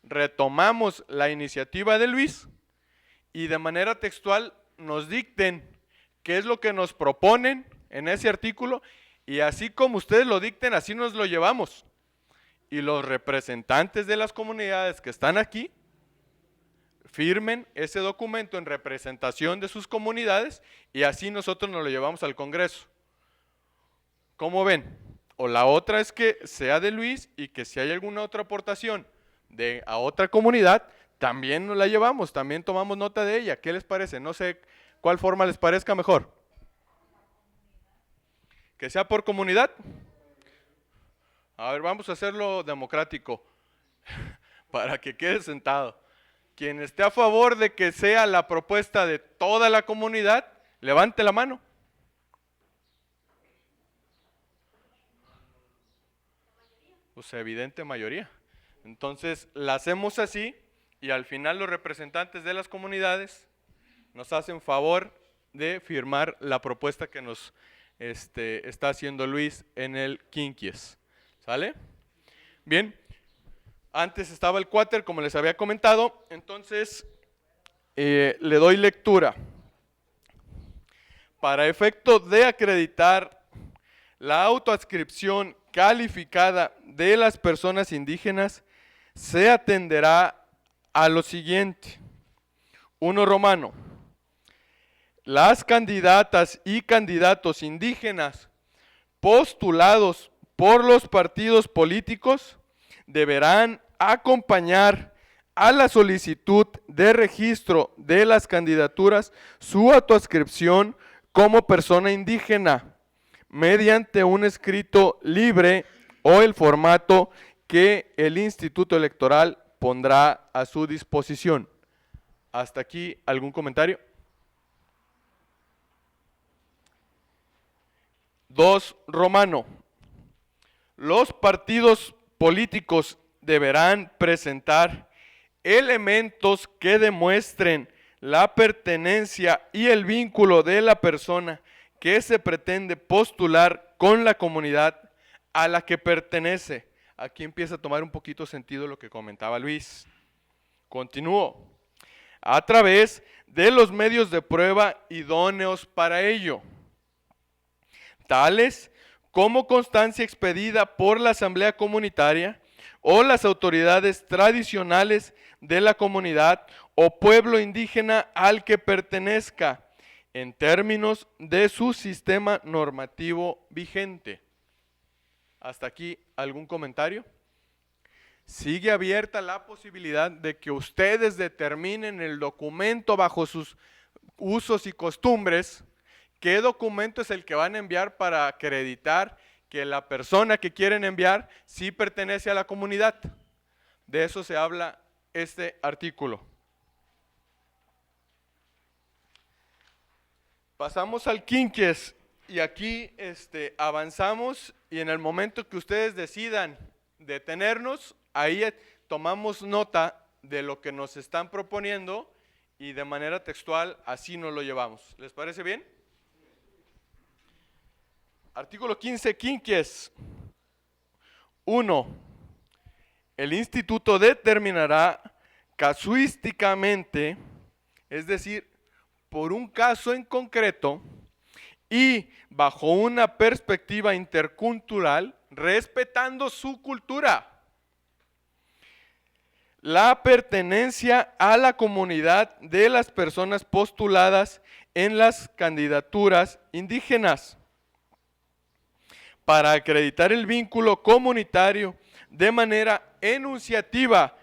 retomamos la iniciativa de Luis y de manera textual nos dicten qué es lo que nos proponen en ese artículo y así como ustedes lo dicten, así nos lo llevamos. Y los representantes de las comunidades que están aquí firmen ese documento en representación de sus comunidades y así nosotros nos lo llevamos al Congreso. ¿Cómo ven? O la otra es que sea de Luis y que si hay alguna otra aportación a otra comunidad, también nos la llevamos, también tomamos nota de ella. ¿Qué les parece? No sé cuál forma les parezca mejor. ¿Que sea por comunidad? A ver, vamos a hacerlo democrático para que quede sentado. Quien esté a favor de que sea la propuesta de toda la comunidad, levante la mano. Pues evidente mayoría. Entonces la hacemos así y al final los representantes de las comunidades nos hacen favor de firmar la propuesta que nos está haciendo Luis en el quinquies. ¿Sale? Bien, antes estaba el cuáter, como les había comentado, entonces le doy lectura. Para efecto de acreditar la autoadscripción calificada de las personas indígenas, se atenderá a lo siguiente. 1 romano. Las candidatas y candidatos indígenas postulados por los partidos políticos deberán acompañar a la solicitud de registro de las candidaturas su autoadscripción como persona indígena mediante un escrito libre o el formato que el Instituto Electoral pondrá a su disposición. Hasta aquí, ¿algún comentario? 2. Romano. Los partidos políticos deberán presentar elementos que demuestren la pertenencia y el vínculo de la persona que se pretende postular con la comunidad a la que pertenece. Aquí empieza a tomar un poquito sentido lo que comentaba Luis. Continúo. A través de los medios de prueba idóneos para ello, tales como constancia expedida por la Asamblea Comunitaria o las autoridades tradicionales de la comunidad o pueblo indígena al que pertenezca, en términos de su sistema normativo vigente. ¿Hasta aquí algún comentario? Sigue abierta la posibilidad de que ustedes determinen el documento bajo sus usos y costumbres. ¿Qué documento es el que van a enviar para acreditar que la persona que quieren enviar sí pertenece a la comunidad? De eso se habla este artículo. Pasamos al quinquies y aquí avanzamos, y en el momento que ustedes decidan detenernos, ahí tomamos nota de lo que nos están proponiendo y de manera textual así nos lo llevamos. ¿Les parece bien? Artículo 15, quinquies. 1. El instituto determinará casuísticamente, es decir, por un caso en concreto y bajo una perspectiva intercultural, respetando su cultura, la pertenencia a la comunidad de las personas postuladas en las candidaturas indígenas. Para acreditar el vínculo comunitario de manera enunciativa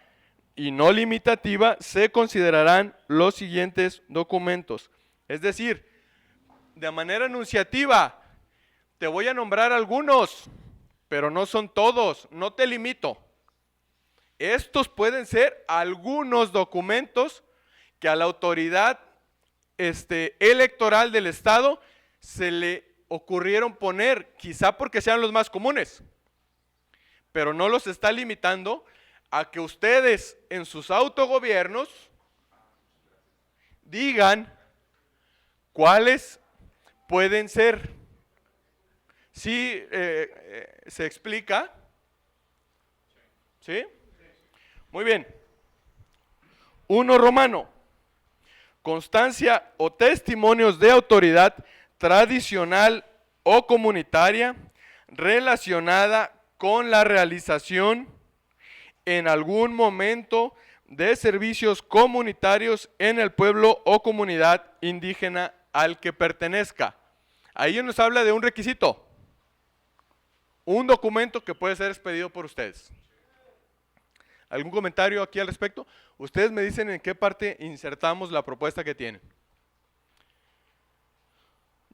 y no limitativa, se considerarán los siguientes documentos. Es decir, de manera enunciativa, te voy a nombrar algunos, pero no son todos, no te limito. Estos pueden ser algunos documentos que a la autoridad electoral del Estado se le ocurrieron poner, quizá porque sean los más comunes, pero no los está limitando a que ustedes en sus autogobiernos digan cuáles pueden ser. ¿Sí se explica? ¿Sí? Muy bien. 1. Romano. Constancia o testimonios de autoridad tradicional o comunitaria relacionada con la realización en algún momento de servicios comunitarios en el pueblo o comunidad indígena al que pertenezca. Ahí nos habla de un requisito, un documento que puede ser expedido por ustedes. ¿Algún comentario aquí al respecto? Ustedes me dicen en qué parte insertamos la propuesta que tienen.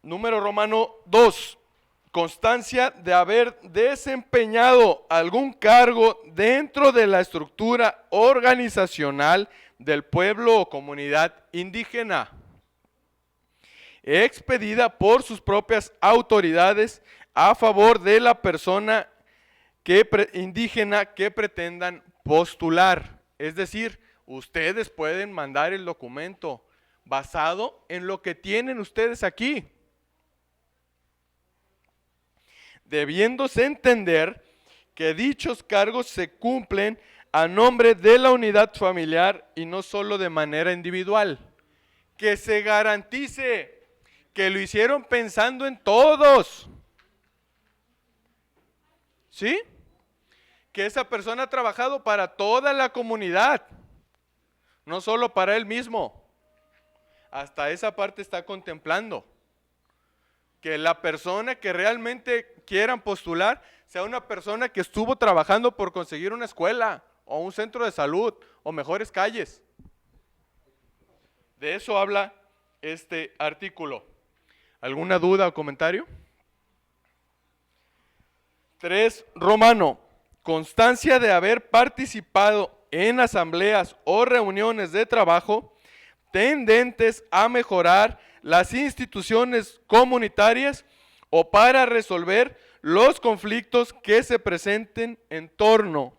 Número romano 2. Constancia de haber desempeñado algún cargo dentro de la estructura organizacional del pueblo o comunidad indígena, expedida por sus propias autoridades a favor de la persona indígena que pretendan postular. Es decir, ustedes pueden mandar el documento basado en lo que tienen ustedes aquí, debiéndose entender que dichos cargos se cumplen a nombre de la unidad familiar y no solo de manera individual. Que se garantice que lo hicieron pensando en todos. ¿Sí? Que esa persona ha trabajado para toda la comunidad, no solo para él mismo. Hasta esa parte está contemplando. Que la persona que realmente quieran postular sea una persona que estuvo trabajando por conseguir una escuela o un centro de salud o mejores calles. De eso habla este artículo. ¿Alguna duda o comentario? 3. Romano, constancia de haber participado en asambleas o reuniones de trabajo tendentes a mejorar las instituciones comunitarias o para resolver los conflictos que se presenten en torno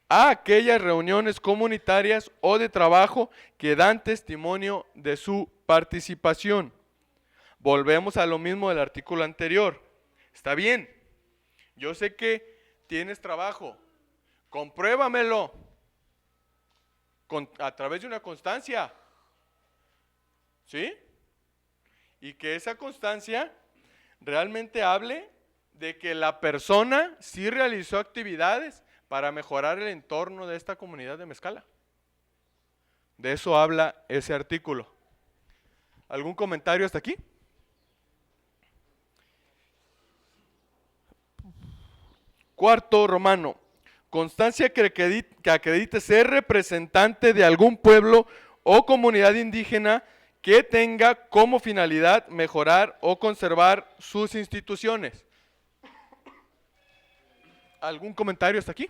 a aquellas reuniones comunitarias o de trabajo que dan testimonio de su participación. Volvemos a lo mismo del artículo anterior. Está bien, yo sé que tienes trabajo, compruébamelo a través de una constancia, ¿sí? Y que esa constancia realmente hable de que la persona sí realizó actividades para mejorar el entorno de esta comunidad de Mezcala. De eso habla ese artículo. ¿Algún comentario hasta aquí? Cuarto, Romano, constancia que acredite ser representante de algún pueblo o comunidad indígena que tenga como finalidad mejorar o conservar sus instituciones. ¿Algún comentario hasta aquí?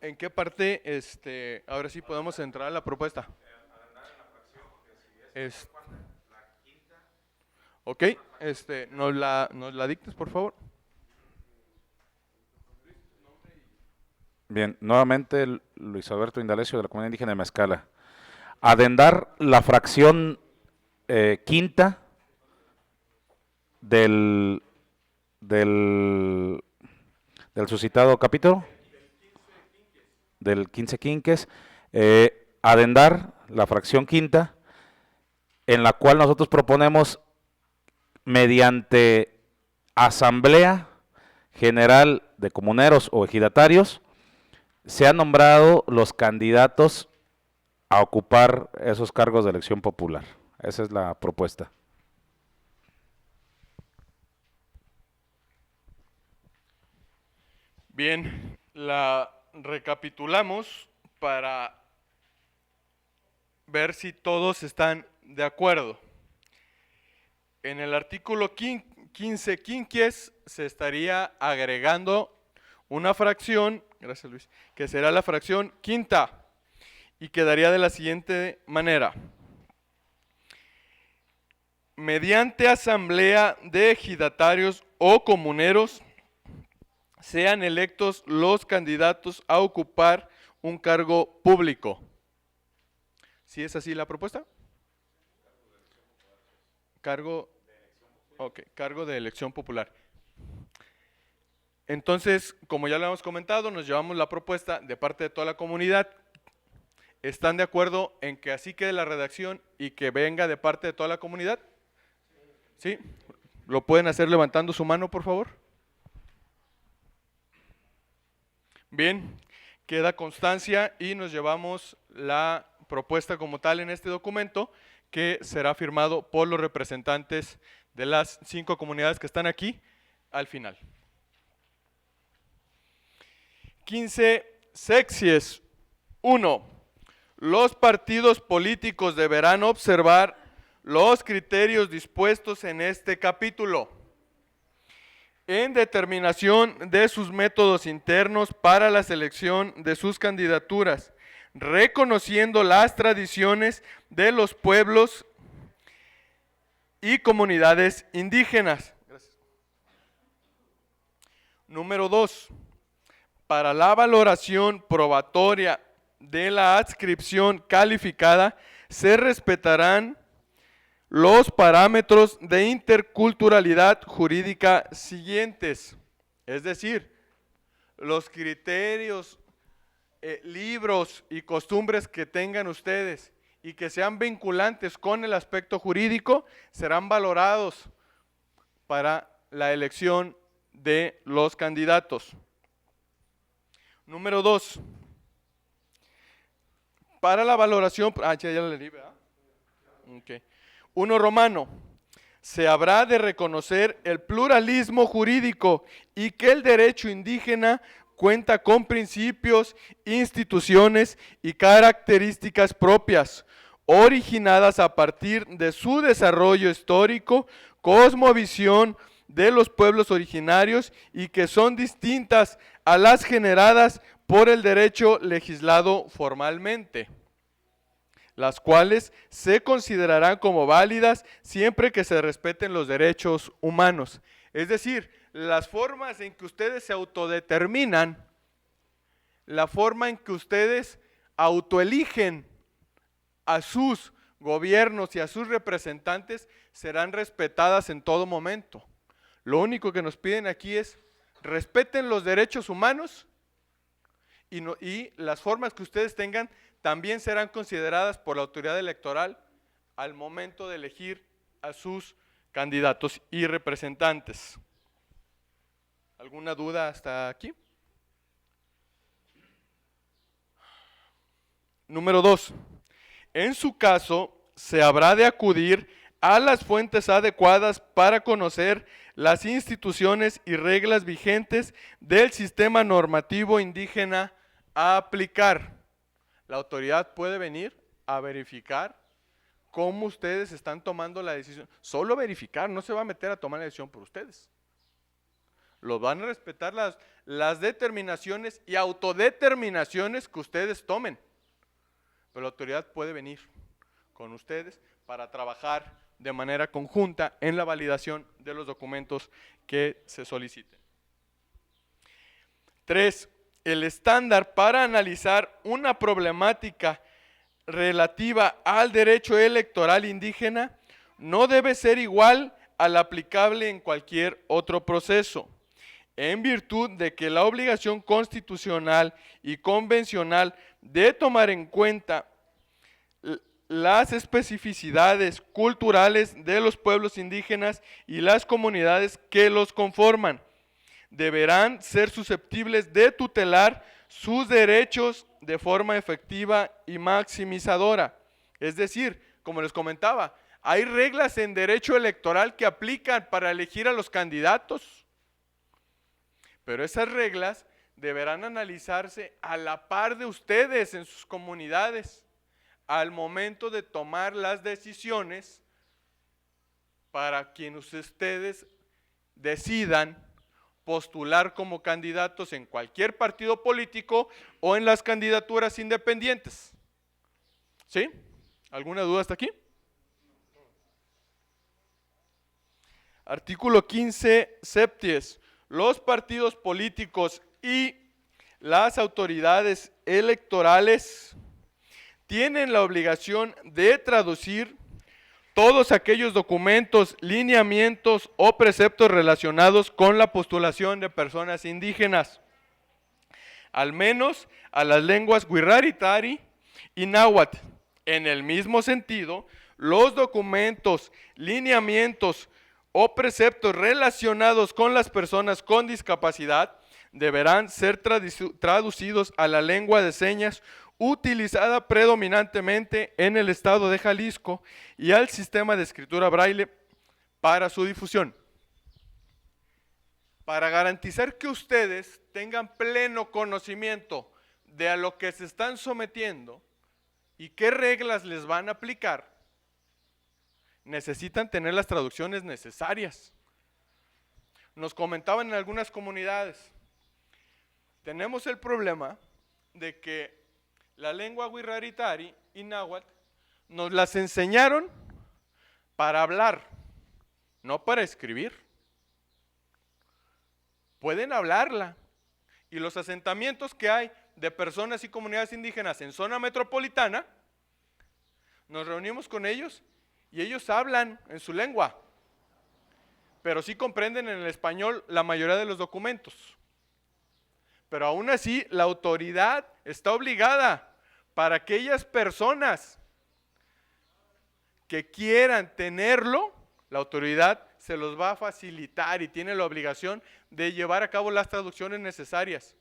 ¿En qué parte, ahora sí podemos entrar a la propuesta? Ok, ¿nos la dictes, por favor? Bien, nuevamente Luis Alberto Indalecio de la Comunidad Indígena de Mezcala. Adendar la fracción quinta del suscitado capítulo, del 15 quinques, adendar la fracción quinta, en la cual nosotros proponemos, mediante asamblea general de comuneros o ejidatarios, se han nombrado los candidatos a ocupar esos cargos de elección popular. Esa es la propuesta. Bien, la recapitulamos para ver si todos están de acuerdo. En el artículo 15 quinquies se estaría agregando una fracción, gracias Luis, que será la fracción quinta y quedaría de la siguiente manera. Mediante asamblea de ejidatarios o comuneros sean electos los candidatos a ocupar un cargo público. ¿Sí es así la propuesta? Cargo de elección popular. Entonces, como ya lo hemos comentado, nos llevamos la propuesta de parte de toda la comunidad. ¿Están de acuerdo en que así quede la redacción y que venga de parte de toda la comunidad? ¿Sí? ¿Lo pueden hacer levantando su mano, por favor? Bien, queda constancia y nos llevamos la propuesta como tal en este documento, que será firmado por los representantes de las 5 comunidades que están aquí al final. 15 sexies. 1. Los partidos políticos deberán observar los criterios dispuestos en este capítulo en determinación de sus métodos internos para la selección de sus candidaturas, reconociendo las tradiciones de los pueblos y comunidades indígenas. Gracias. Número 2. Para la valoración probatoria de la adscripción calificada, se respetarán los parámetros de interculturalidad jurídica siguientes, es decir, los criterios, libros y costumbres que tengan ustedes y que sean vinculantes con el aspecto jurídico serán valorados para la elección de los candidatos. Número 2. Para la valoración, ya la leí, ¿verdad? Okay. 1 Romano, se habrá de reconocer el pluralismo jurídico y que el derecho indígena cuenta con principios, instituciones y características propias, originadas a partir de su desarrollo histórico, cosmovisión de los pueblos originarios y que son distintas a las generadas por el derecho legislado formalmente, las cuales se considerarán como válidas siempre que se respeten los derechos humanos. Es decir, las formas en que ustedes se autodeterminan, la forma en que ustedes autoeligen a sus gobiernos y a sus representantes serán respetadas en todo momento. Lo único que nos piden aquí es respeten los derechos humanos y las formas que ustedes tengan también serán consideradas por la autoridad electoral al momento de elegir a sus candidatos y representantes. ¿Alguna duda hasta aquí? Número 2. En su caso, se habrá de acudir a las fuentes adecuadas para conocer las instituciones y reglas vigentes del sistema normativo indígena a aplicar. La autoridad puede venir a verificar cómo ustedes están tomando la decisión. Solo verificar, no se va a meter a tomar la decisión por ustedes. Los van a respetar las determinaciones y autodeterminaciones que ustedes tomen. Pero la autoridad puede venir con ustedes para trabajar de manera conjunta en la validación de los documentos que se soliciten. 3. El estándar para analizar una problemática relativa al derecho electoral indígena no debe ser igual al aplicable en cualquier otro proceso, en virtud de que la obligación constitucional y convencional de tomar en cuenta las especificidades culturales de los pueblos indígenas y las comunidades que los conforman deberán ser susceptibles de tutelar sus derechos de forma efectiva y maximizadora. Es decir, como les comentaba, hay reglas en derecho electoral que aplican para elegir a los candidatos, pero esas reglas deberán analizarse a la par de ustedes en sus comunidades al momento de tomar las decisiones para quienes ustedes decidan postular como candidatos en cualquier partido político o en las candidaturas independientes. ¿Sí? ¿Alguna duda hasta aquí? Artículo 15, septies. Los partidos políticos y las autoridades electorales tienen la obligación de traducir todos aquellos documentos, lineamientos o preceptos relacionados con la postulación de personas indígenas, al menos a las lenguas Wixárikari y náhuatl. En el mismo sentido, los documentos, lineamientos o preceptos relacionados con las personas con discapacidad deberán ser traducidos a la lengua de señas utilizada predominantemente en el estado de Jalisco y al sistema de escritura braille para su difusión. Para garantizar que ustedes tengan pleno conocimiento de a lo que se están sometiendo y qué reglas les van a aplicar, necesitan tener las traducciones necesarias. Nos comentaban en algunas comunidades, tenemos el problema de que la lengua Wixárikari y náhuatl nos las enseñaron para hablar, no para escribir. Pueden hablarla. Y los asentamientos que hay de personas y comunidades indígenas en zona metropolitana, nos reunimos con ellos y ellos hablan en su lengua, pero sí comprenden en el español la mayoría de los documentos. Pero aún así, la autoridad está obligada para aquellas personas que quieran tenerlo, la autoridad se los va a facilitar y tiene la obligación de llevar a cabo las traducciones necesarias.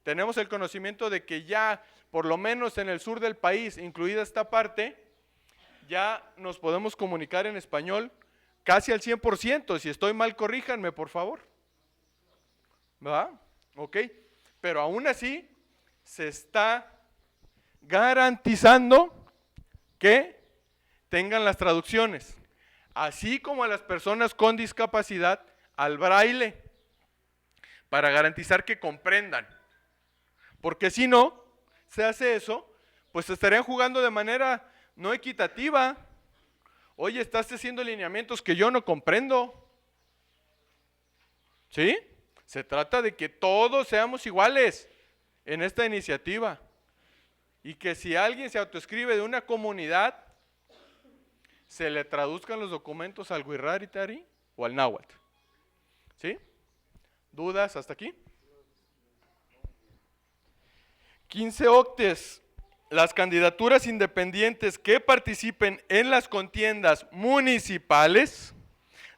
Tenemos el conocimiento de que ya, por lo menos en el sur del país, incluida esta parte, ya nos podemos comunicar en español casi al 100%. Si estoy mal, corríjanme, por favor. ¿Va? Ok. Pero aún así, se está garantizando que tengan las traducciones, así como a las personas con discapacidad al braille, para garantizar que comprendan. Porque si no se hace eso, pues estarían jugando de manera no equitativa. Oye, estás haciendo lineamientos que yo no comprendo. ¿Sí? Se trata de que todos seamos iguales en esta iniciativa. Y que si alguien se autoescribe de una comunidad, se le traduzcan los documentos al Wixárika o al náhuatl. ¿Sí? ¿Dudas hasta aquí? 15 octes. Las candidaturas independientes que participen en las contiendas municipales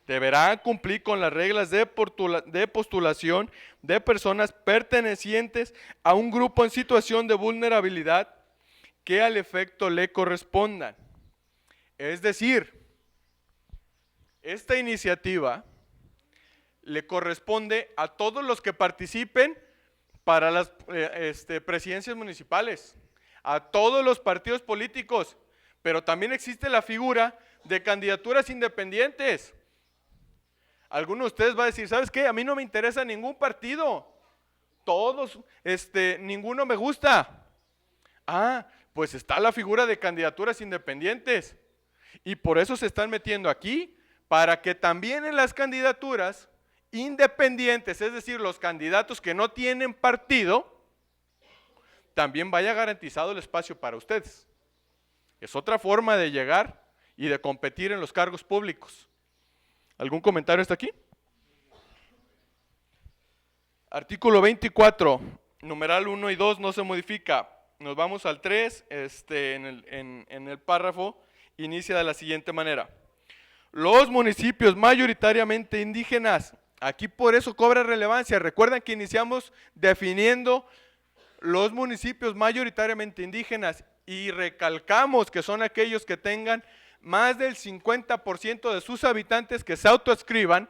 deberán cumplir con las reglas de postulación de personas pertenecientes a un grupo en situación de vulnerabilidad que al efecto le correspondan. Es decir, esta iniciativa le corresponde a todos los que participen para las presidencias municipales, a todos los partidos políticos, pero también existe la figura de candidaturas independientes. Alguno de ustedes va a decir, ¿sabes qué? A mí no me interesa ningún partido, todos, ninguno me gusta. Ah, pues está la figura de candidaturas independientes, y por eso se están metiendo aquí, para que también en las candidaturas independientes, es decir, los candidatos que no tienen partido, también vaya garantizado el espacio para ustedes. Es otra forma de llegar y de competir en los cargos públicos. ¿Algún comentario hasta aquí? Artículo 24, numeral 1 y 2 no se modifica. Nos vamos al 3, en el párrafo inicia de la siguiente manera. Los municipios mayoritariamente indígenas, aquí por eso cobra relevancia. Recuerdan que iniciamos definiendo los municipios mayoritariamente indígenas y recalcamos que son aquellos que tengan más del 50% de sus habitantes que se autoadscriban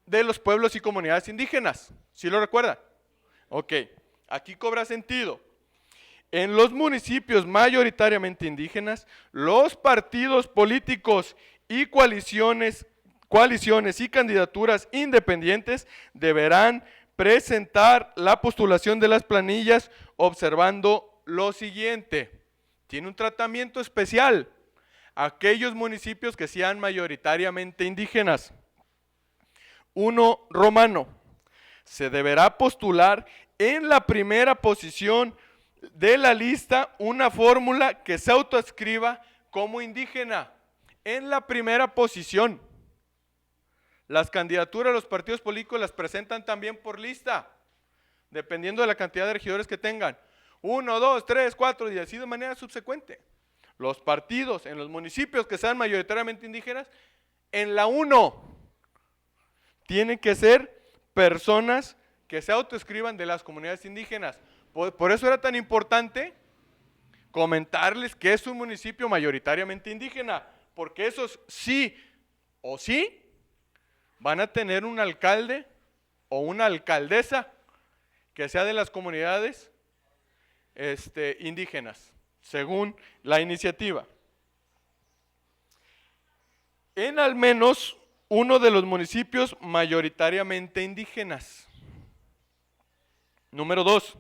de los pueblos y comunidades indígenas. ¿Sí lo recuerdan? Ok, aquí cobra sentido. En los municipios mayoritariamente indígenas, los partidos políticos y coaliciones y candidaturas independientes deberán presentar la postulación de las planillas observando lo siguiente. Tiene un tratamiento especial aquellos municipios que sean mayoritariamente indígenas. 1. Romano. Se deberá postular en la primera posición de la lista una fórmula que se autoadscriba como indígena. En la primera posición. Las candidaturas de los partidos políticos las presentan también por lista, dependiendo de la cantidad de regidores que tengan. 1, 2, 3, 4 y así de manera subsecuente. Los partidos en los municipios que sean mayoritariamente indígenas, en la 1, tienen que ser personas que se autoescriban de las comunidades indígenas. Por eso era tan importante comentarles que es un municipio mayoritariamente indígena, porque esos sí o sí van a tener un alcalde o una alcaldesa que sea de las comunidades indígenas, según la iniciativa. En al menos uno de los municipios mayoritariamente indígenas. Número 2.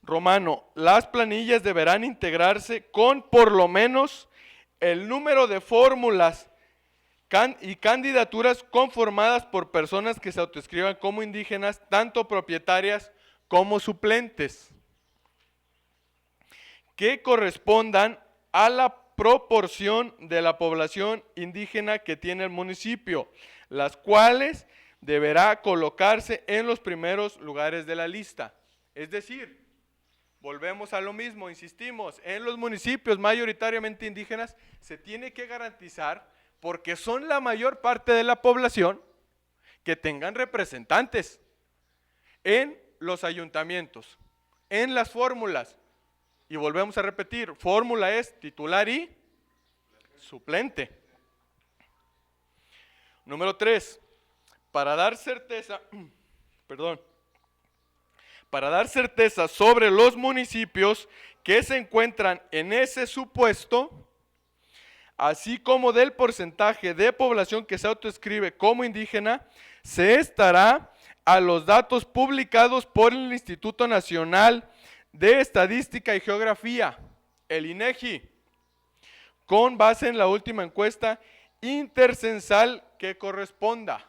Romano, las planillas deberán integrarse con por lo menos el número de fórmulas y candidaturas conformadas por personas que se autoescriban como indígenas, tanto propietarias como suplentes, que correspondan a la proporción de la población indígena que tiene el municipio, las cuales deberá colocarse en los primeros lugares de la lista. Es decir, volvemos a lo mismo, insistimos, en los municipios mayoritariamente indígenas se tiene que garantizar, porque son la mayor parte de la población, que tengan representantes en los ayuntamientos, en las fórmulas. Y volvemos a repetir, fórmula es titular y suplente. Número 3, para dar certeza sobre los municipios que se encuentran en ese supuesto, así como del porcentaje de población que se autoescribe como indígena, se estará a los datos publicados por el Instituto Nacional de Estadística y Geografía, el INEGI, con base en la última encuesta intercensal que corresponda.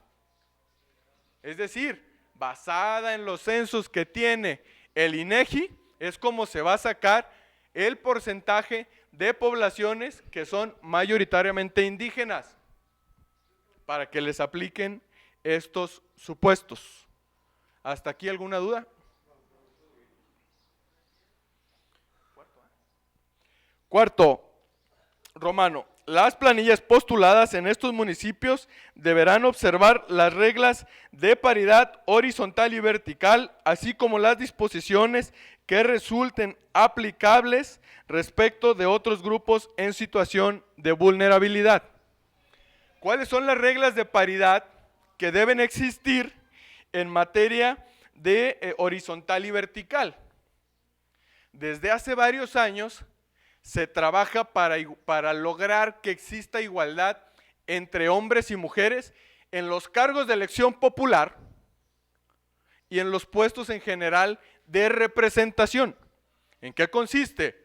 Es decir, basada en los censos que tiene el INEGI, es como se va a sacar el porcentaje de poblaciones que son mayoritariamente indígenas, para que les apliquen estos supuestos. ¿Hasta aquí alguna duda? Cuarto, Romano, las planillas postuladas en estos municipios deberán observar las reglas de paridad horizontal y vertical, así como las disposiciones que resulten aplicables respecto de otros grupos en situación de vulnerabilidad. ¿Cuáles son las reglas de paridad que deben existir en materia de horizontal y vertical? Desde hace varios años se trabaja para lograr que exista igualdad entre hombres y mujeres en los cargos de elección popular y en los puestos en general de representación. ¿En qué consiste?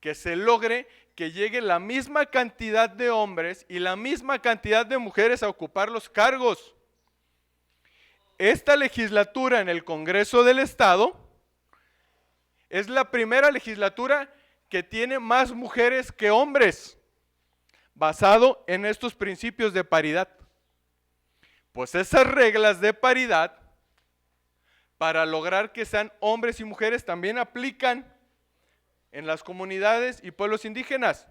Que se logre que llegue la misma cantidad de hombres y la misma cantidad de mujeres a ocupar los cargos. Esta legislatura en el Congreso del Estado es la primera legislatura que tiene más mujeres que hombres, basado en estos principios de paridad. Pues esas reglas de paridad, para lograr que sean hombres y mujeres, también aplican en las comunidades y pueblos indígenas.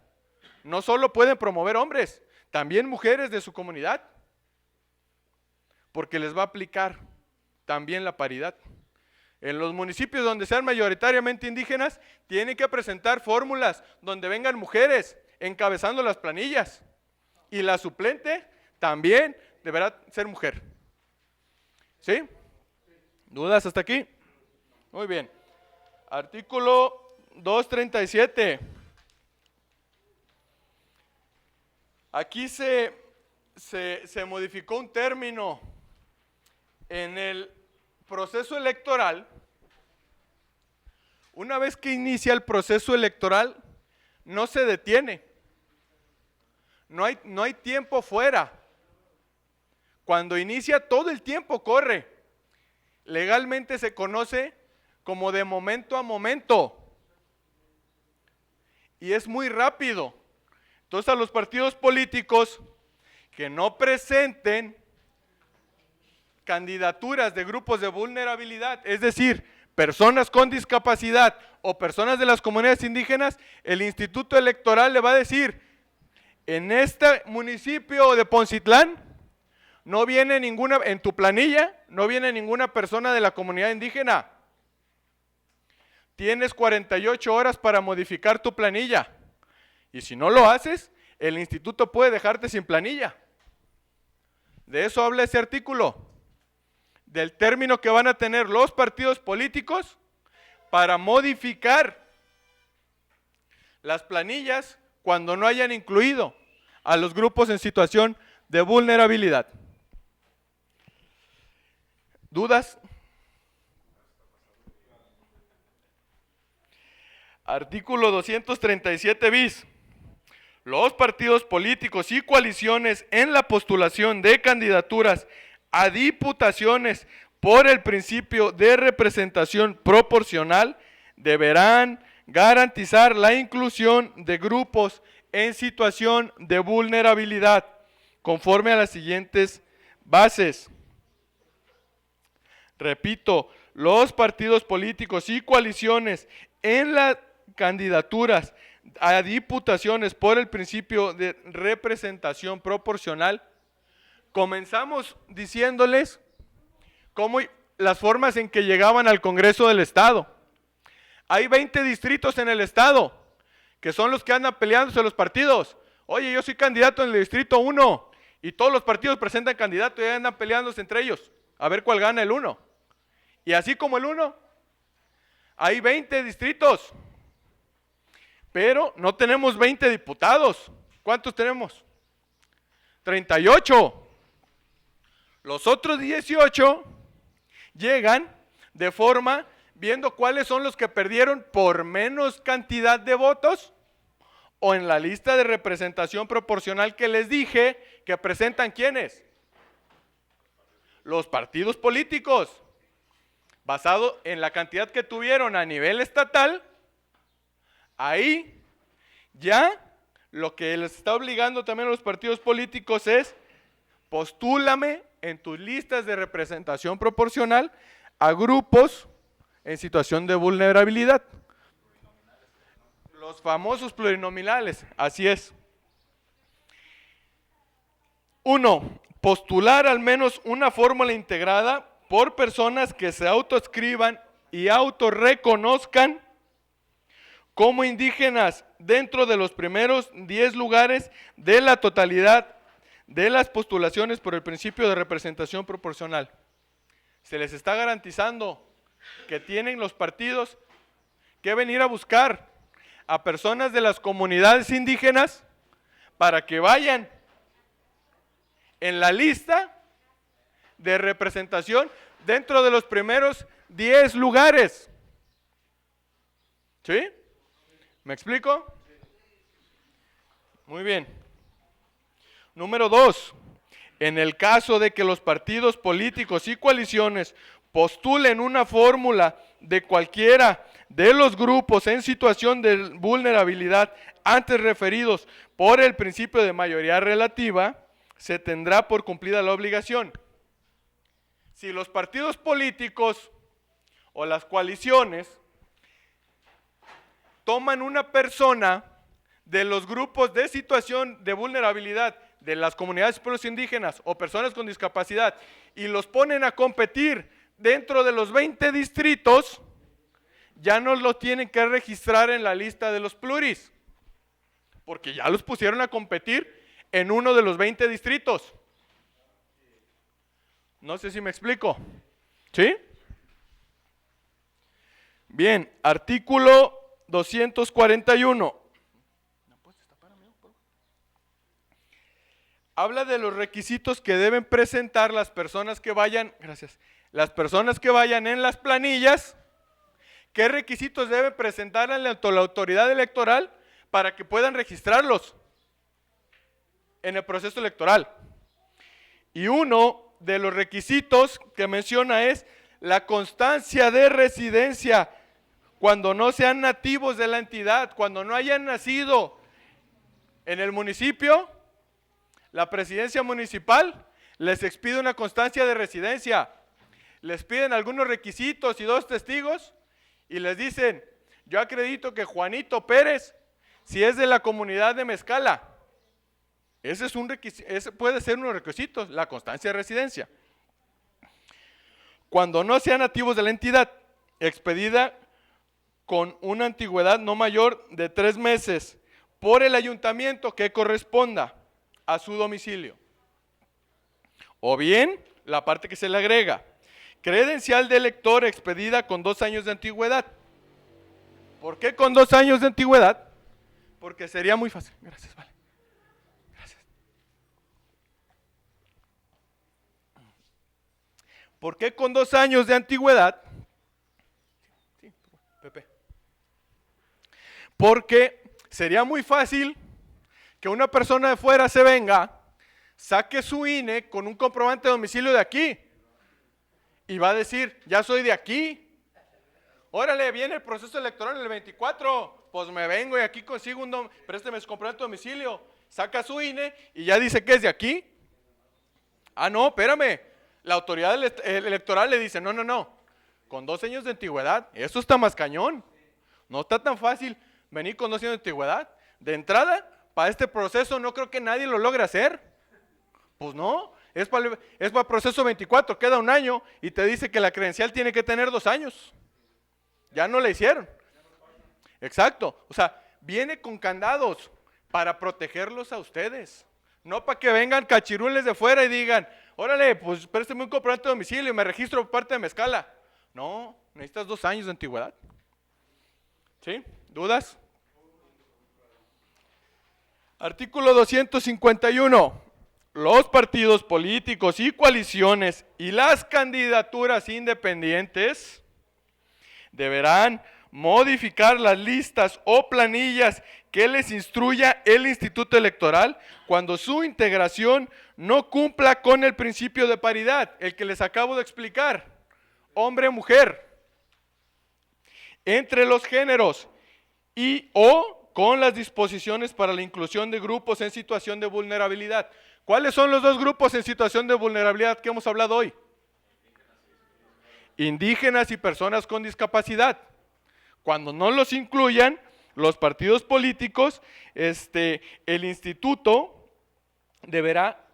No solo pueden promover hombres, también mujeres de su comunidad, porque les va a aplicar también la paridad. En los municipios donde sean mayoritariamente indígenas, tienen que presentar fórmulas donde vengan mujeres encabezando las planillas. Y la suplente también deberá ser mujer. ¿Sí? ¿Dudas hasta aquí? Muy bien. Artículo 237. Aquí se modificó un término en el proceso electoral. Una vez que inicia el proceso electoral, no se detiene. No hay tiempo fuera. Cuando inicia, todo el tiempo corre. Legalmente se conoce como de momento a momento. Y es muy rápido. Entonces, a los partidos políticos que no presenten candidaturas de grupos de vulnerabilidad, es decir, personas con discapacidad o personas de las comunidades indígenas, el Instituto Electoral le va a decir: en este municipio de Poncitlán no viene ninguna, en tu planilla no viene ninguna persona de la comunidad indígena. Tienes 48 horas para modificar tu planilla. Y si no lo haces, el instituto puede dejarte sin planilla. De eso habla ese artículo, del término que van a tener los partidos políticos para modificar las planillas cuando no hayan incluido a los grupos en situación de vulnerabilidad. ¿Dudas? Artículo 237 bis. Los partidos políticos y coaliciones en la postulación de candidaturas a diputaciones por el principio de representación proporcional deberán garantizar la inclusión de grupos en situación de vulnerabilidad conforme a las siguientes bases. Repito, los partidos políticos y coaliciones en las candidaturas a diputaciones por el principio de representación proporcional. Comenzamos diciéndoles cómo las formas en que llegaban al Congreso del Estado. Hay 20 distritos en el Estado, que son los que andan peleándose los partidos. Oye, yo soy candidato en el distrito 1, y todos los partidos presentan candidato y andan peleándose entre ellos, a ver cuál gana el 1. Y así como el 1, hay 20 distritos, pero no tenemos 20 diputados. ¿Cuántos tenemos? 38. Los otros 18 llegan de forma viendo cuáles son los que perdieron por menos cantidad de votos o en la lista de representación proporcional que les dije que presentan ¿quiénes? Los partidos políticos, basado en la cantidad que tuvieron a nivel estatal. Ahí ya lo que les está obligando también a los partidos políticos es postúlame en tus listas de representación proporcional a grupos en situación de vulnerabilidad. Los famosos plurinominales, así es. 1. Postular al menos una fórmula integrada por personas que se autoescriban y autorreconozcan como indígenas dentro de los primeros 10 lugares de la totalidad de las postulaciones por el principio de representación proporcional. Se les está garantizando que tienen los partidos que venir a buscar a personas de las comunidades indígenas para que vayan en la lista de representación dentro de los primeros 10 lugares. ¿Sí? ¿Me explico? Muy bien. Número 2. En el caso de que los partidos políticos y coaliciones postulen una fórmula de cualquiera de los grupos en situación de vulnerabilidad antes referidos por el principio de mayoría relativa, se tendrá por cumplida la obligación. Si los partidos políticos o las coaliciones toman una persona de los grupos de situación de vulnerabilidad de las comunidades y pueblos indígenas o personas con discapacidad y los ponen a competir dentro de los 20 distritos, ya no lo tienen que registrar en la lista de los pluris, porque ya los pusieron a competir en uno de los 20 distritos. No sé si me explico. ¿Sí? Bien, artículo 241. Habla de los requisitos que deben presentar las personas que vayan, las personas que vayan en las planillas. ¿Qué requisitos deben presentar ante la autoridad electoral para que puedan registrarlos en el proceso electoral? Y uno de los requisitos que menciona es la constancia de residencia cuando no sean nativos de la entidad, cuando no hayan nacido en el municipio. La presidencia municipal les expide una constancia de residencia, les piden algunos requisitos y 2 testigos y les dicen, yo acredito que Juanito Pérez, si es de la comunidad de Mezcala, ese es un requisito, ese puede ser uno de los requisitos, la constancia de residencia. Cuando no sean nativos de la entidad, expedida con una antigüedad no mayor de 3 meses por el ayuntamiento que corresponda a su domicilio. O bien, la parte que se le agrega, credencial de elector expedida con 2 años de antigüedad. ¿Por qué con 2 años de antigüedad? Porque sería muy fácil. Gracias, vale. Gracias. ¿Por qué con 2 años de antigüedad? Sí, Pepe. Porque sería muy fácil que una persona de fuera se venga, saque su INE con un comprobante de domicilio de aquí y va a decir, ya soy de aquí. Órale, viene el proceso electoral en el 24, pues me vengo y aquí consigo présteme su comprobante de domicilio, saca su INE y ya dice que es de aquí. Ah, no, espérame, la autoridad electoral le dice, no, con 2 años de antigüedad, eso está más cañón, no está tan fácil venir con 2 años de antigüedad. De entrada, para este proceso no creo que nadie lo logre hacer. Pues no, es para el proceso 24, queda 1 año y te dice que la credencial tiene que tener 2 años. Ya no la hicieron. Exacto, o sea, viene con candados para protegerlos a ustedes. No para que vengan cachirules de fuera y digan, órale, pues présteme un comprobante de domicilio y me registro por parte de Mezcala. No, necesitas 2 años de antigüedad. ¿Sí? ¿Dudas? Artículo 251. Los partidos políticos y coaliciones y las candidaturas independientes deberán modificar las listas o planillas que les instruya el Instituto Electoral cuando su integración no cumpla con el principio de paridad, el que les acabo de explicar, hombre-mujer, entre los géneros y o con las disposiciones para la inclusión de grupos en situación de vulnerabilidad. ¿Cuáles son los dos grupos en situación de vulnerabilidad que hemos hablado hoy? Indígenas y personas con discapacidad. Cuando no los incluyan, los partidos políticos, el instituto deberá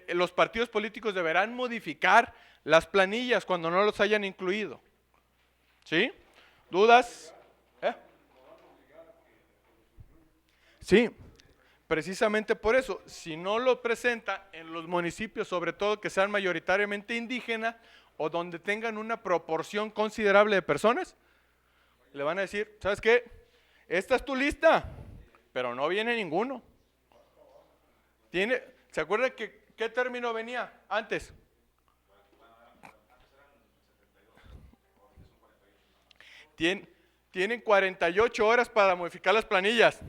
los partidos políticos deberán modificar las planillas cuando no los hayan incluido. ¿Sí? ¿Dudas? Sí. Precisamente por eso, si no lo presenta en los municipios, sobre todo que sean mayoritariamente indígenas o donde tengan una proporción considerable de personas, le van a decir, ¿sabes qué? Esta es tu lista, pero no viene ninguno. ¿Se acuerda qué término venía antes? Tienen 48 horas para modificar las planillas.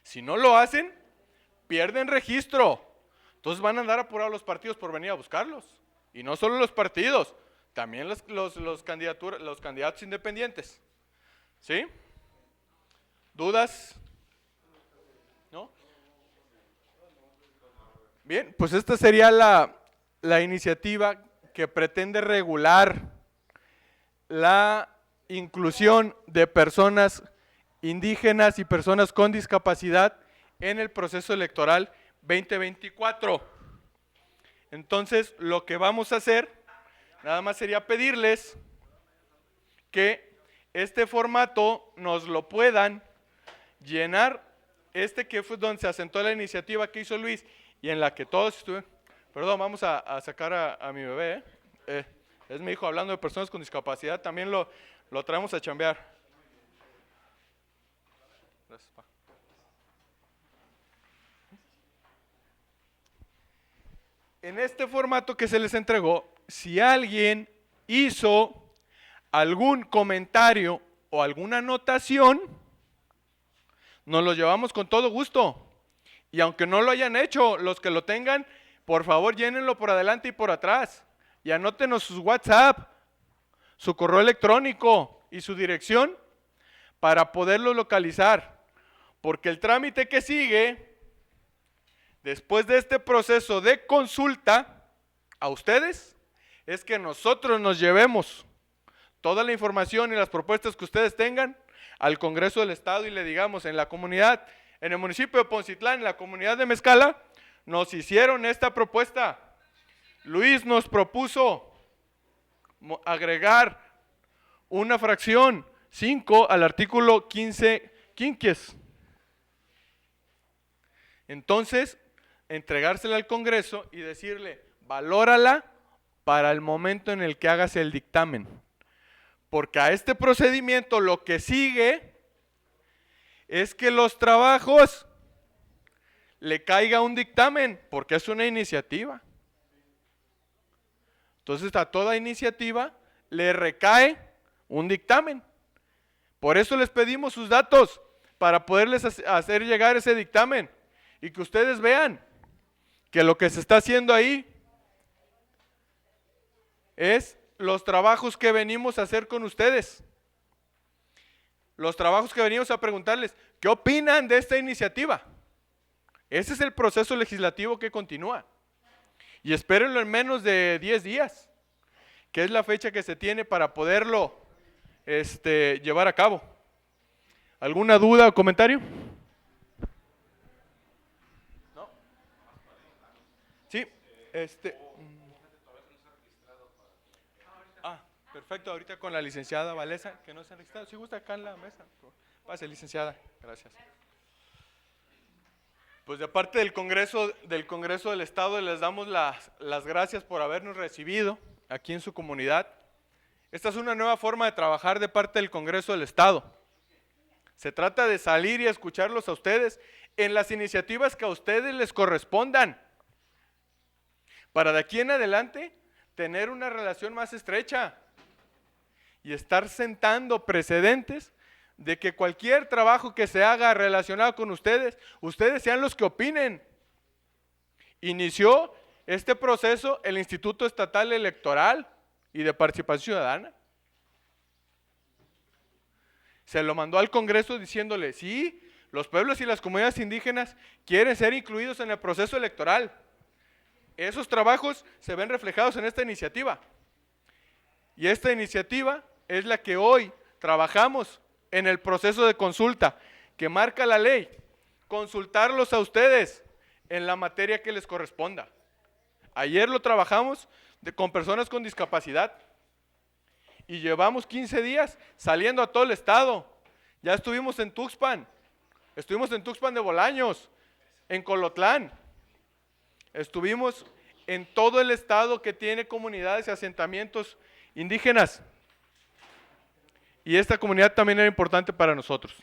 Si no lo hacen, pierden registro. Entonces van a andar apurados los partidos por venir a buscarlos. Y no solo los partidos, también los candidatos independientes. ¿Sí? ¿Dudas? ¿No? Bien, pues esta sería la iniciativa que pretende regular la inclusión de personas indígenas y personas con discapacidad en el proceso electoral 2024. Entonces, lo que vamos a hacer, nada más sería pedirles que este formato nos lo puedan llenar, que fue donde se asentó la iniciativa que hizo Luis y en la que todos estuvieron. Perdón, vamos a sacar a mi bebé, es mi hijo hablando de personas con discapacidad, también lo traemos a chambear. En este formato que se les entregó, si alguien hizo algún comentario o alguna anotación, nos lo llevamos con todo gusto. Y aunque no lo hayan hecho, los que lo tengan, por favor llénenlo por adelante y por atrás. Y anótenos sus WhatsApp, su correo electrónico y su dirección para poderlo localizar. Porque el trámite que sigue, después de este proceso de consulta a ustedes, es que nosotros nos llevemos toda la información y las propuestas que ustedes tengan al Congreso del Estado y le digamos, en la comunidad, en el municipio de Poncitlán, en la comunidad de Mezcala, nos hicieron esta propuesta. Luis nos propuso agregar una fracción 5 al artículo 15 quinquies. Entonces, entregársela al Congreso y decirle, valórala para el momento en el que hagas el dictamen. Porque a este procedimiento lo que sigue es que los trabajos le caiga un dictamen, porque es una iniciativa. Entonces a toda iniciativa le recae un dictamen. Por eso les pedimos sus datos, para poderles hacer llegar ese dictamen y que ustedes vean que lo que se está haciendo ahí es los trabajos que venimos a hacer con ustedes. Los trabajos que venimos a preguntarles, ¿qué opinan de esta iniciativa? Ese es el proceso legislativo que continúa. Y espérenlo en menos de 10 días, que es la fecha que se tiene para poderlo llevar a cabo. ¿Alguna duda o comentario? ¿No? Sí, perfecto, ahorita con la licenciada Valesa, que no se ha registrado. Si gusta acá en la mesa. Pase, licenciada. Gracias. Pues de parte del Congreso del Estado les damos las gracias por habernos recibido aquí en su comunidad. Esta es una nueva forma de trabajar de parte del Congreso del Estado. Se trata de salir y escucharlos a ustedes en las iniciativas que a ustedes les correspondan, para de aquí en adelante tener una relación más estrecha y estar sentando precedentes de que cualquier trabajo que se haga relacionado con ustedes, ustedes sean los que opinen. Inició este proceso el Instituto Estatal Electoral y de Participación Ciudadana. Se lo mandó al Congreso diciéndole, sí, los pueblos y las comunidades indígenas quieren ser incluidos en el proceso electoral. Esos trabajos se ven reflejados en esta iniciativa. Y esta iniciativa es la que hoy trabajamos en el proceso de consulta que marca la ley, consultarlos a ustedes en la materia que les corresponda. Ayer lo trabajamos con personas con discapacidad y llevamos 15 días saliendo a todo el estado. Ya estuvimos en Tuxpan de Bolaños, en Colotlán, estuvimos en todo el estado que tiene comunidades y asentamientos indígenas. Y esta comunidad también era importante para nosotros.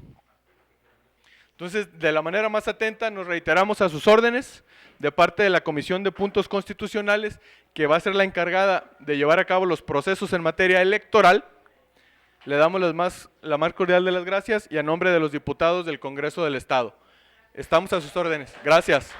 Entonces, de la manera más atenta, nos reiteramos a sus órdenes de parte de la Comisión de Puntos Constitucionales, que va a ser la encargada de llevar a cabo los procesos en materia electoral. Le damos la más cordial de las gracias y a nombre de los diputados del Congreso del Estado. Estamos a sus órdenes. Gracias.